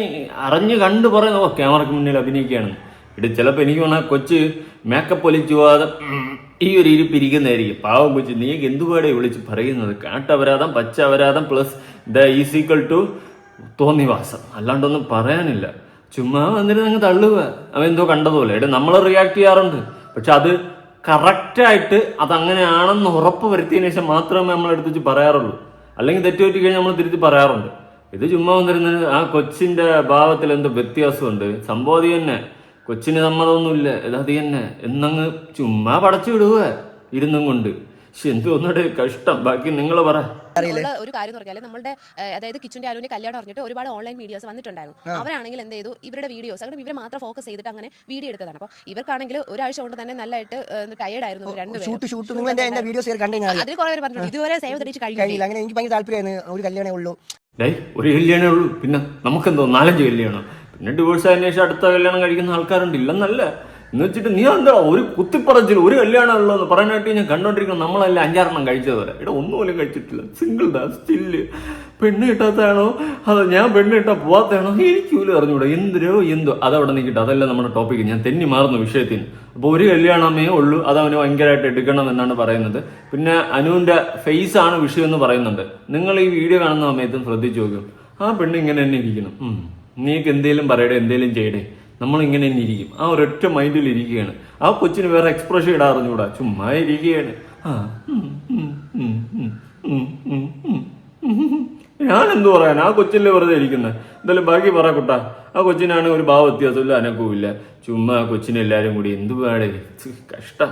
അറിഞ്ഞ് കണ്ടു പറയുന്നു ക്യാമറയ്ക്ക് മുന്നിൽ അഭിനയിക്കുകയാണെന്ന്. ഇത് ചിലപ്പോൾ എനിക്ക് വേണം കൊച്ച് മേക്കപ്പ് ഒലിച്ചു പോകാതെ ഈ ഒരു ഇരിപ്പിരിക്കുന്നതായിരിക്കും. പാവം കൊച്ച്, നീ എന്തുപാടെ വിളിച്ച് പറയുന്നത്? കാട്ടപരാധം, പച്ച അപരാധം പ്ലസ് = തോന്നിവാസം, അല്ലാണ്ടൊന്നും പറയാനില്ല. ചുമ്മാ വന്നിട്ട് നിങ്ങൾ തള്ളുക, അവൻ എന്തോ കണ്ടതുപോലെ. നമ്മൾ റിയാക്ട് ചെയ്യാറുണ്ട്, പക്ഷെ അത് കറക്റ്റായിട്ട് അതങ്ങനെയാണെന്ന് ഉറപ്പ് വരുത്തിയതിനു ശേഷം മാത്രമേ നമ്മൾ എടുത്ത് പറയാറുള്ളൂ. അല്ലെങ്കിൽ തെറ്റുപറ്റി കഴിഞ്ഞാൽ നമ്മൾ തിരുത്തി പറയാറുണ്ട്. ഇത് ചുമ്മാ വന്നിരുന്നത് ആ കൊച്ചിന്റെ ഭാവത്തിൽ എന്തോ വ്യത്യാസമുണ്ട്. സംഭവം തന്നെ, കൊച്ചിന് സമ്മതമൊന്നുമില്ല, ഇത് തന്നെ എന്നങ്ങ് ചുമ്മാ പടച്ചു വിടുക ഇരുന്നും കൊണ്ട്. എന്തോന്നടെ കഷ്ടം. ബാക്കി നിങ്ങൾ പറ. ഒരു കാര്യം പറഞ്ഞാൽ നമ്മുടെ അതായത് കിച്ചുന്റെ അനുവിന്റെ കല്യാണം അറിഞ്ഞിട്ട് ഒരുപാട് ഓൺലൈൻ വീഡിയോസ് വന്നിട്ടുണ്ടായിരുന്നു. അവരാണെങ്കിൽ എന്ത് ചെയ്തു, ഇവരുടെ വീഡിയോസ് അങ്ങനെ ഇവരെ മാത്രം ഫോക്കസ് ചെയ്തിട്ട് അങ്ങനെ വീഡിയോ എടുത്തതാണ്. അപ്പോൾ ഇവർക്കാണെങ്കിൽ ഒരാഴ്ച കൊണ്ട് തന്നെ നല്ലതായിട്ട് ടയേർഡ് ആയിരുന്നു രണ്ടുപേരും. അതിൽ കുറെ പേര് പറഞ്ഞു ഇതുവരെ സേവ് തെളിച്ച് കഴിയില്ല. അങ്ങനെ എനിക്ക് ഭയങ്കര താല്പര്യമായിരുന്നു. ഒരു കല്യാണമേ ഉള്ളൂ, ഒരു കല്യാണമേ ഉള്ളൂ, പിന്നെ നമുക്കെന്തോ 4-5 കല്യാണം, പിന്നെ ഡിവോഴ്സ് ആയതിനു ശേഷം അടുത്ത കല്യാണം കഴിക്കുന്ന ആൾക്കാരുണ്ട്. ഇല്ലെന്നല്ല എന്ന് വെച്ചിട്ട് നീ എന്താ ഒരു കുത്തിപ്പറച്ചിൽ ഒരു കല്യാണം ഉള്ളൂ എന്ന് പറയാനായിട്ട് ഞാൻ കണ്ടോണ്ടിരിക്കണം. നമ്മളല്ല 5-6 കഴിച്ചത് വരെ. ഇവിടെ ഒന്നുപോലും കഴിച്ചിട്ടില്ല. സിംഗിൾ ദാ സ്റ്റില്ല്. പെണ്ണ് കിട്ടാത്തതാണോ അതോ ഞാൻ പെണ്ണ് കിട്ടാൻ പോവാത്തതാണോ എനിക്ക് പോലും അറിഞ്ഞൂടാ. എന്തോ അതവിടെ നിൽക്കട്ടെ, അതല്ല നമ്മുടെ ടോപ്പിക്ക്. ഞാൻ തെന്നി മാറുന്നു വിഷയത്തിന്. അപ്പോൾ ഒരു കല്യാണമേ ഉള്ളൂ, അത് അവന് ഭയങ്കരമായിട്ട് എടുക്കണം എന്നാണ് പറയുന്നത്. പിന്നെ അനുവിന്റെ ഫേസ് ആണ് വിഷയം എന്ന് പറയുന്നുണ്ട്. നിങ്ങൾ ഈ വീഡിയോ കാണുന്ന സമയത്തും ശ്രദ്ധിച്ചു നോക്കും, ആ പെണ്ണ് ഇങ്ങനെ തന്നെ ഇരിക്കണം. നീക്ക് എന്തേലും പറയടേ, എന്തേലും ചെയ്യടേ, നമ്മളിങ്ങനെ തന്നെ ഇരിക്കും. ആ ഒരൊറ്റ മൈൻഡിൽ ഇരിക്കുകയാണ്. ആ കൊച്ചിന് വേറെ എക്സ്പ്രഷൻ ഇടാറിഞ്ഞൂടാ, ചുമ്മാ ഇരിക്കുകയാണ്. ഞാനെന്തു പറയാൻ, ആ കൊച്ചില്ലേ വെറുതെ ഇരിക്കുന്നത്. എന്തായാലും ബാക്കി പറ കുട്ടാ. ആ കൊച്ചിനാണ് ഒരു ഭാവ വ്യത്യാസമില്ല, അനക്കവുമില്ല. ചുമ്മാ ആ കൊച്ചിനെ എല്ലാരും കൂടി എന്തു പാടേ, കഷ്ടം.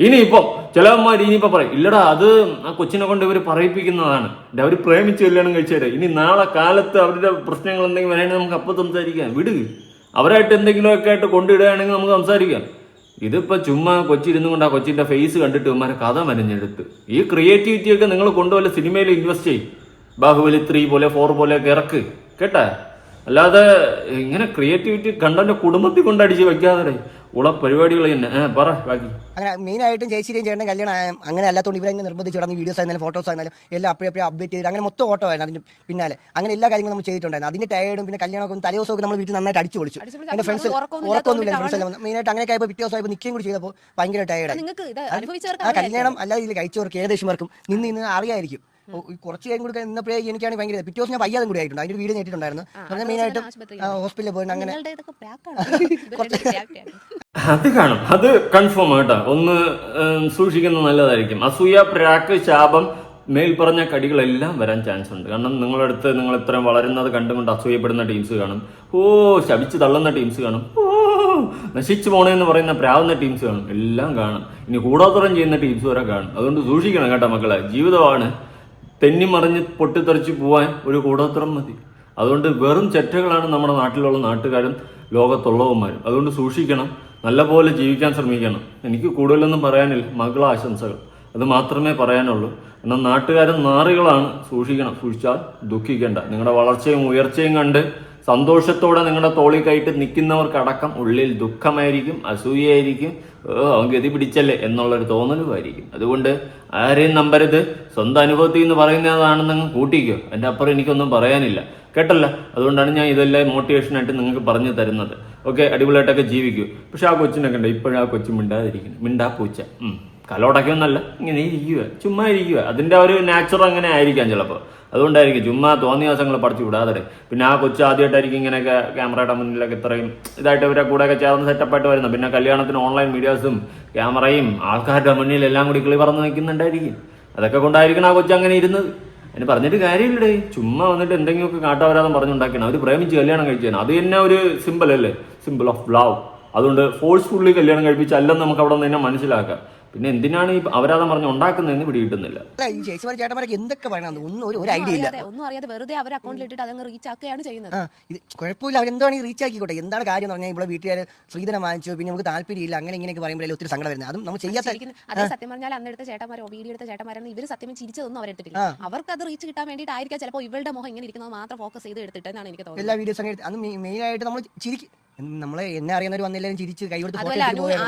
ഇനിയിപ്പം ചിലവന്മാർ ഇനിയിപ്പം പറയും, ഇല്ലടാ അത് ആ കൊച്ചിനെ കൊണ്ട് ഇവർ പറയിപ്പിക്കുന്നതാണ്, അവർ പ്രേമിച്ച് കല്യാണം കഴിച്ചേരെ, ഇനി നാളെ കാലത്ത് അവരുടെ പ്രശ്നങ്ങൾ എന്തെങ്കിലും വരണമെങ്കിൽ നമുക്ക് അപ്പം സംസാരിക്കാം. വിടുക, അവരായിട്ട് എന്തെങ്കിലുമൊക്കെ ആയിട്ട് കൊണ്ടിടുകയാണെങ്കിൽ നമുക്ക് സംസാരിക്കാം. ഇതിപ്പോ ചുമ്മാ കൊച്ചിരുന്നു കൊണ്ട് ആ കൊച്ചിന്റെ ഫേസ് കണ്ടിട്ട് ഇവന്മാരെ കഥ മനഞ്ഞെടുത്ത്. ഈ ക്രിയേറ്റിവിറ്റി ഒക്കെ നിങ്ങൾ കൊണ്ടുപോലെ സിനിമയിൽ ഇൻവെസ്റ്റ് ചെയ്യും. ബാഹുബലി 3 പോലെ 4 പോലെയൊക്കെ ഇറക്ക് കേട്ടാ. അല്ലാതെ ഇങ്ങനെ ക്രിയേറ്റിവിറ്റി കണ്ടന്റെ കുടുംബത്തിൽ കൊണ്ടടിച്ച് വെക്കാതെ ഉള്ള പരിപാടികൾ തന്നെ. പറ ബാക്കി. അങ്ങനെ മെയിനായിട്ടും ചേച്ചിയുടെയും ചേട്ടൻ കല്യാണം അങ്ങനെ അല്ലാത്തതുകൊണ്ട് ഇവരെ നിർബന്ധിച്ച് തുടങ്ങി വീഡിയോസ് ആയിരുന്നാലും ഫോട്ടോസ് ആയിരുന്നാലും എല്ലാം അപ്പോഴേ അപ്ഡേറ്റ് ചെയ്ത് അങ്ങനെ മൊത്തം ഓട്ടോ ആയിരുന്നു. അതിന് പിന്നാലെ അങ്ങനെ എല്ലാ കാര്യങ്ങളും നമ്മൾ ചെയ്തിട്ടുണ്ടായിരുന്നു. അതിന്റെ ടയേർഡും പിന്നെ കല്യാണമൊക്കെ തലേദിവസമൊക്കെ നമ്മൾ വീട്ടിൽ നന്നായിട്ട് അടിച്ചു പൊളിച്ചു. എൻ്റെ ഫ്രണ്ട്സ് ഉറക്കൊന്നുമില്ല. ഫ്രണ്ട്സ് എല്ലാം മെയിനായിട്ട് അങ്ങനെയൊക്കെ ആയപ്പോൾ പിറ്റേ ദിവസമായപ്പോൾ നിൽക്കുകയും കൂടി ചെയ്തപ്പോൾ ഭയങ്കര ടയേർഡായി. ആ കല്യാണം അല്ലാതെ ഇതിൽ കഴിച്ചവർക്ക് ഏകദേശം പേർക്കും നിന്ന് അറിയായിരിക്കും. കുറച്ച് കാര്യം കൂടി നിന്നപ്പോഴേ എനിക്കാണ് ഭയങ്കര പിറ്റേ ദിവസം ഞാൻ വയ്യാതും കൂടി ആയിട്ടുണ്ട്. അതിന്റെ വീഡിയോ നേരിട്ടുണ്ടായിരുന്നു. മെയിനായിട്ടും ഹോസ്പിറ്റലിൽ പോയിട്ട് അങ്ങനെ അത് കാണും, അത് കൺഫേം ആട്ടോ. ഒന്ന് സൂക്ഷിക്കുന്നത് നല്ലതായിരിക്കും. അസൂയ, പ്രാക്ക്, ശാപം, മേൽ പറഞ്ഞ കടികളെല്ലാം വരാൻ ചാൻസ് ഉണ്ട്. കാരണം നിങ്ങളടുത്ത് നിങ്ങൾ ഇത്രയും വളരുന്നത് കണ്ടുകൊണ്ട് അസൂയപ്പെടുന്ന ടീംസ് കാണും, ശപിച്ച് തള്ളുന്ന ടീംസ് കാണും, നശിച്ചു പോണേന്ന് പറയുന്ന പ്രാവുന്ന ടീംസ് കാണും, എല്ലാം കാണും. ഇനി കൂടാത്തരം ചെയ്യുന്ന ടീംസ് വരെ കാണും. അതുകൊണ്ട് സൂക്ഷിക്കണം കേട്ടോ മക്കളെ. ജീവിതമാണ്, തെന്നിമറിഞ്ഞ് പൊട്ടിത്തെറിച്ച് പോവാൻ ഒരു കൂടാത്തരം മതി. അതുകൊണ്ട് വെറും ചെറ്റകളാണ് നമ്മുടെ നാട്ടിലുള്ള നാട്ടുകാരും ലോകത്തുള്ളവന്മാരും. അതുകൊണ്ട് സൂക്ഷിക്കണം, നല്ലപോലെ ജീവിക്കാൻ ശ്രമിക്കണം. എനിക്ക് കൂടുതലൊന്നും പറയാനില്ല, മകളെ ആശംസകൾ, അത് മാത്രമേ പറയാനുള്ളൂ. എന്നാൽ നാട്ടുകാരും നാറികളാണ്, സൂക്ഷിക്കണം. സൂക്ഷിച്ചാൽ ദുഃഖിക്കേണ്ട. നിങ്ങളുടെ വളർച്ചയും ഉയർച്ചയും കണ്ട് സന്തോഷത്തോടെ നിങ്ങളുടെ തോളിൽ കയറ്റി നിൽക്കുന്നവർക്കടക്കം ഉള്ളിൽ ദുഃഖമായിരിക്കും, അസൂയായിരിക്കും, അവൻ ഗതി പിടിച്ചല്ലേ എന്നുള്ളൊരു തോന്നലുമായിരിക്കും. അതുകൊണ്ട് ആരെയും നമ്പരുത്. സ്വന്തം അനുഭവത്തിൽ നിന്ന് പറയുന്നതാണെന്ന് കൂട്ടിക്കോ. എൻ്റെ അപ്പുറം എനിക്കൊന്നും പറയാനില്ല, കേട്ടല്ല. അതുകൊണ്ടാണ് ഞാൻ ഇതെല്ലാം മോട്ടിവേഷനായിട്ട് നിങ്ങൾക്ക് പറഞ്ഞു തരുന്നത്. ഓക്കെ, അടിപൊളിയായിട്ടൊക്കെ ജീവിക്കൂ. പക്ഷെ ആ കൊച്ചിനൊക്കെ ഉണ്ട് ഇപ്പോഴും ആ കൊച്ചു മിണ്ടാതിരിക്കുന്നു. മിണ്ടാ പൂച്ച കലോടക്കൊന്നല്ല, ഇങ്ങനെ ഇരിക്കുക, ചുമ്മാ ഇരിക്കുക. അതിൻ്റെ ഒരു നാച്ചുറൽ അങ്ങനെ ആയിരിക്കാം ചിലപ്പോൾ. അതുകൊണ്ടായിരിക്കും ചുമ്മാ തോന്നിയ ദിവസങ്ങൾ പഠിച്ചു വിടാതെ. പിന്നെ ആ കൊച്ചു ആദ്യമായിട്ടായിരിക്കും ഇങ്ങനെയൊക്കെ ക്യാമറയുടെ മുന്നിലൊക്കെ ഇത്രയും ഇതായിട്ട് ഇവരെ കൂടെയൊക്കെ ചേർന്ന് സെറ്റപ്പായിട്ട് വരുന്നത്. പിന്നെ കല്യാണത്തിന് ഓൺലൈൻ മീഡിയാസും ക്യാമറയും ആൾക്കാരുടെ മുന്നിൽ എല്ലാം കൂടി കിളി പറന്ന് നിൽക്കുന്നുണ്ടായിരിക്കും. അതൊക്കെ കൊണ്ടായിരിക്കണം ആ കൊച്ചു അങ്ങനെ ഇരുന്നത്. അതിന് പറഞ്ഞിട്ട് കാര്യമില്ലടേ. ചുമ്മാ വന്നിട്ട് എന്തെങ്കിലുമൊക്കെ കാട്ടാവരാതെ പറഞ്ഞുണ്ടാക്കണം. അവർ പ്രേമിച്ച് കല്യാണം കഴിച്ചാണ്. അത് തന്നെ ഒരു സിമ്പിൾ അല്ലേ, സിമ്പിൾ ഓഫ് ലവ്. അതുകൊണ്ട് ഫോഴ്സ്ഫുള്ളി കല്യാണം കഴിപ്പിച്ചല്ലെന്ന് നമുക്ക് അവിടെ നിന്ന് തന്നെ മനസ്സിലാക്കാം. പിന്നെ എന്തിനാണ് ഈ അപരാധം പറഞ്ഞ് ഉണ്ടാക്കുന്നതെന്ന് പിടികിട്ടുന്നില്ല. ഈ ചേച്ചിമാർ ചേട്ടന്മാരൊക്കെ എന്തൊക്കെ പറയണം ഒന്നും ഒരു ഐഡിയ ഇല്ല. ഒന്നും അറിയാതെ വെറുതെ അവർ അക്കൗണ്ടിൽ ഇട്ടിട്ട് അതങ്ങ് റീച്ച് ആക്കുകയാണ് ചെയ്യുന്നത്. ഇത് കുഴപ്പമില്ല, അവരെന്താണ് റീച്ച് ആക്കിക്കോട്ടെ. എന്താണ് കാര്യം എന്ന് പറഞ്ഞാൽ ഇവിടെ വീട്ടുകാർ സ്ത്രീധനം വാങ്ങിച്ചു, പിന്നെ നമുക്ക് താല്പര്യമില്ല, അങ്ങനെ ഇങ്ങനെയൊക്കെ പറയുമ്പോഴേ ഒത്തിരി സങ്കടം വരുന്നത്. അതും നമ്മൾ ചെയ്യാത്ത അതേ സത്യം പറഞ്ഞാൽ അന്നെടുത്ത ചേട്ടന്മാരോ വീഡിയോ എടുത്ത ചേട്ടന്മാരെന്ന് ഇവർ സത്യം ചിരിച്ചതൊന്നും അവരെടുത്തിട്ടില്ല. അവർക്ക് അത് റീച്ച് കിട്ടാൻ വേണ്ടിയിട്ടായിരിക്കാം ചിലപ്പോൾ ഇവരുടെ മുഖം ഇങ്ങനെ ഇരിക്കുന്നത് മാത്രം ഫോക്കസ് ചെയ്ത് എടുത്തിട്ടെന്നാണ് എനിക്ക് തോന്നുന്നത്. എല്ലാ വീഡിയോസ് അങ്ങനെ അത് മെയിൻ ആയിട്ട് നമ്മൾ ചിരിക്കും. നമ്മളെ എന്നെ അറിയുന്നവർ വന്നില്ലാലും ചിരിച്ച് കൈകൊടുത്ത്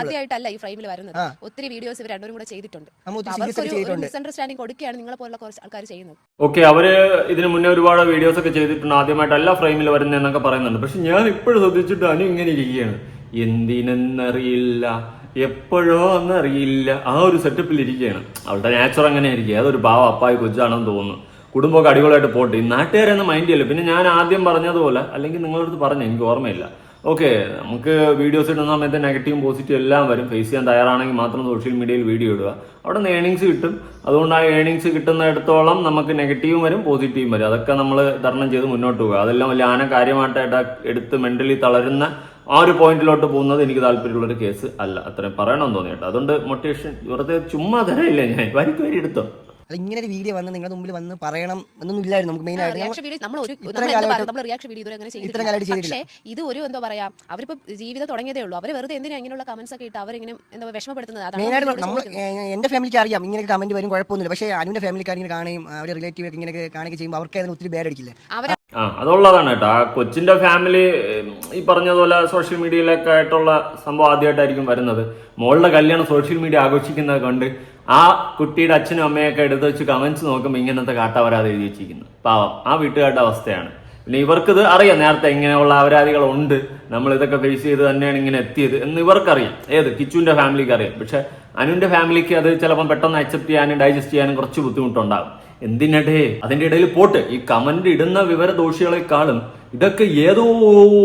ആദ്യമായിട്ടല്ല ഈ ഫ്രെയിമിൽ വരുന്നത്. ഒത്തിരി വീഡിയോസ് ഇവർ രണ്ടും കൂടെ ചെയ്തിട്ടുണ്ട്. മിസ്അണ്ടർസ്റ്റാൻഡിംഗ് കൊടുക്കുകയാണ് നിങ്ങളെ പോലുള്ള കുറച്ച് ആൾക്കാർ ചെയ്യുന്നത്. ഓക്കെ, അവര് ഇതിന് മുന്നേ ഒരുപാട് വീഡിയോസ് ഒക്കെ ചെയ്തിട്ടുണ്ട്. ആദ്യമായിട്ടല്ല ഫ്രെയിമിൽ വരുന്നതെന്നൊക്കെ പറയുന്നുണ്ട്. പക്ഷെ ഞാൻ ഇപ്പോഴും ശ്രദ്ധിച്ചിട്ട് അനു ഇങ്ങനെ ഇരിക്കുകയാണ്. എന്തിനെന്നറിയില്ല, എപ്പോഴോ എന്നറിയില്ല, ആ ഒരു സെറ്റപ്പിൽ ഇരിക്കുകയാണ്. അവളുടെ നാച്ചുറൽ അങ്ങനെ ആയിരിക്കും. അതൊരു പാവ അപ്പായി കൊച്ചാണെന്ന് തോന്നുന്നു. കുടുംബമൊക്കെ അടിപൊളിയായിട്ട് പോട്ടെ. ഈ നാട്ടുകാരെന്ന് മൈൻഡ് ചെയ്യല്ലോ. പിന്നെ ഞാൻ ആദ്യം പറഞ്ഞതുപോലെ, അല്ലെങ്കിൽ നിങ്ങളടുത്ത് പറഞ്ഞു, എനിക്ക് ഓർമ്മയില്ല. ഓക്കെ, നമുക്ക് വീഡിയോസ് ഇടുന്ന സമയത്ത് നെഗറ്റീവും പോസിറ്റീവും എല്ലാം വരും. ഫേസ് ചെയ്യാൻ തയ്യാറാണെങ്കിൽ മാത്രം സോഷ്യൽ മീഡിയയിൽ വീഡിയോ ഇടുക. അവിടെ നിന്ന് ഏണിങ്സ് കിട്ടും. അതുകൊണ്ട് ആ ഏണിങ്സ് കിട്ടുന്നിടത്തോളം നമുക്ക് നെഗറ്റീവും വരും, പോസിറ്റീവും വരും. അതൊക്കെ നമ്മൾ തരണം ചെയ്ത് മുന്നോട്ട് പോകുക. അതെല്ലാം വലിയ കാര്യമായിട്ടായിട്ട് എടുത്ത് മെന്റലി തളരുന്ന ആ ഒരു പോയിന്റിലോട്ട് പോകുന്നത് എനിക്ക് താല്പര്യമുള്ളൊരു കേസ് അല്ല. അത്രയും പറയണമെന്ന് തോന്നിയിട്ട്. അതുകൊണ്ട് മോട്ടിവേഷൻ വെറുതെ ചുമ്മാ തരയില്ലേ, ഞാൻ വരിക്ക് വരി എടുത്തോ. അല്ല, ഇങ്ങനെ ഒരു വീഡിയോ വന്ന് നിങ്ങളുടെ മുമ്പിൽ വന്ന് പറയണം എന്നൊന്നും ഇല്ലായിരുന്നു. നമുക്ക് മെയിൻ ആയിട്ട് റിയാക്ഷൻ വീഡിയോ ഇതുവരെ അങ്ങനെ ചെയ്തിട്ടില്ല. പക്ഷേ ഇത് ഒരു എന്താ പറയാ, അവരിപ്പോ ജീവിതം തുടങ്ങിയതേ ഉള്ളൂ. അവർ വെറുതെ എന്തിനാ ഇങ്ങനെയുള്ള കമന്റ്സ് ഒക്കെ ഇട്ട് അവരിങ്ങനെ എന്താ വിഷമപ്പെടുത്തുന്നത്? മെയിനായിട്ട് നമ്മൾ എന്റെ ഫാമിലിക്ക് അറിയാം ഇങ്ങനെ കമന്റ് വരും, കുഴപ്പമൊന്നുമില്ല. പക്ഷേ അനുവിന്റെ ഫാമിലിക്കാർ ഇങ്ങനെ കാണുകയും അവരുടെ റിലേറ്റീവ് ഒക്കെ ഇങ്ങനെ കാണുകയും ചെയ്യുമ്പോൾ അവർക്ക് അതിന് ഒത്തിരി ബാഡ് അടിക്കില്ലേ? അതുള്ളതാണ് കേട്ടോ. ആ കൊച്ചിന്റെ ഫാമിലി ഈ പറഞ്ഞതുപോലെ സോഷ്യൽ മീഡിയയിലൊക്കെ ആയിട്ടുള്ള സംഭവം ആദ്യമായിട്ടായിരിക്കും വരുന്നത്. മോളുടെ കല്യാണം സോഷ്യൽ മീഡിയ ആഘോഷിക്കുന്നത് കൊണ്ട് ആ കുട്ടിയുടെ അച്ഛനും അമ്മയൊക്കെ എടുത്ത് വെച്ച് കമന്റ്സ് നോക്കുമ്പോൾ ഇങ്ങനത്തെ കാട്ടാവരാതെ എഴുതി വെച്ചിരിക്കുന്നു. പാവം ആ വീട്ടുകാരുടെ അവസ്ഥയാണ്. പിന്നെ ഇവർക്കിത് അറിയാം, നേരത്തെ ഇങ്ങനെയുള്ള അപരാധികളുണ്ട്, നമ്മൾ ഇതൊക്കെ ഫേസ് ചെയ്ത് തന്നെയാണ് ഇങ്ങനെ എത്തിയത് എന്ന് ഇവർക്കറിയാം. ഏത് കിച്ചുവിന്റെ ഫാമിലിക്ക് അറിയാം. പക്ഷെ അനുവിന്റെ ഫാമിലിക്ക് അത് ചിലപ്പോൾ പെട്ടെന്ന് അക്സെപ്റ്റ് ചെയ്യാനും ഡൈജസ്റ്റ് ചെയ്യാനും കുറച്ച് ബുദ്ധിമുട്ടുണ്ടാകും. എന്തിനടേ അതിന്റെ ഇടയിൽ പോട്ട് ഈ കമന്റ് ഇടുന്ന വിവരദോഷികളെക്കാളും ഇതൊക്കെ ഏതോ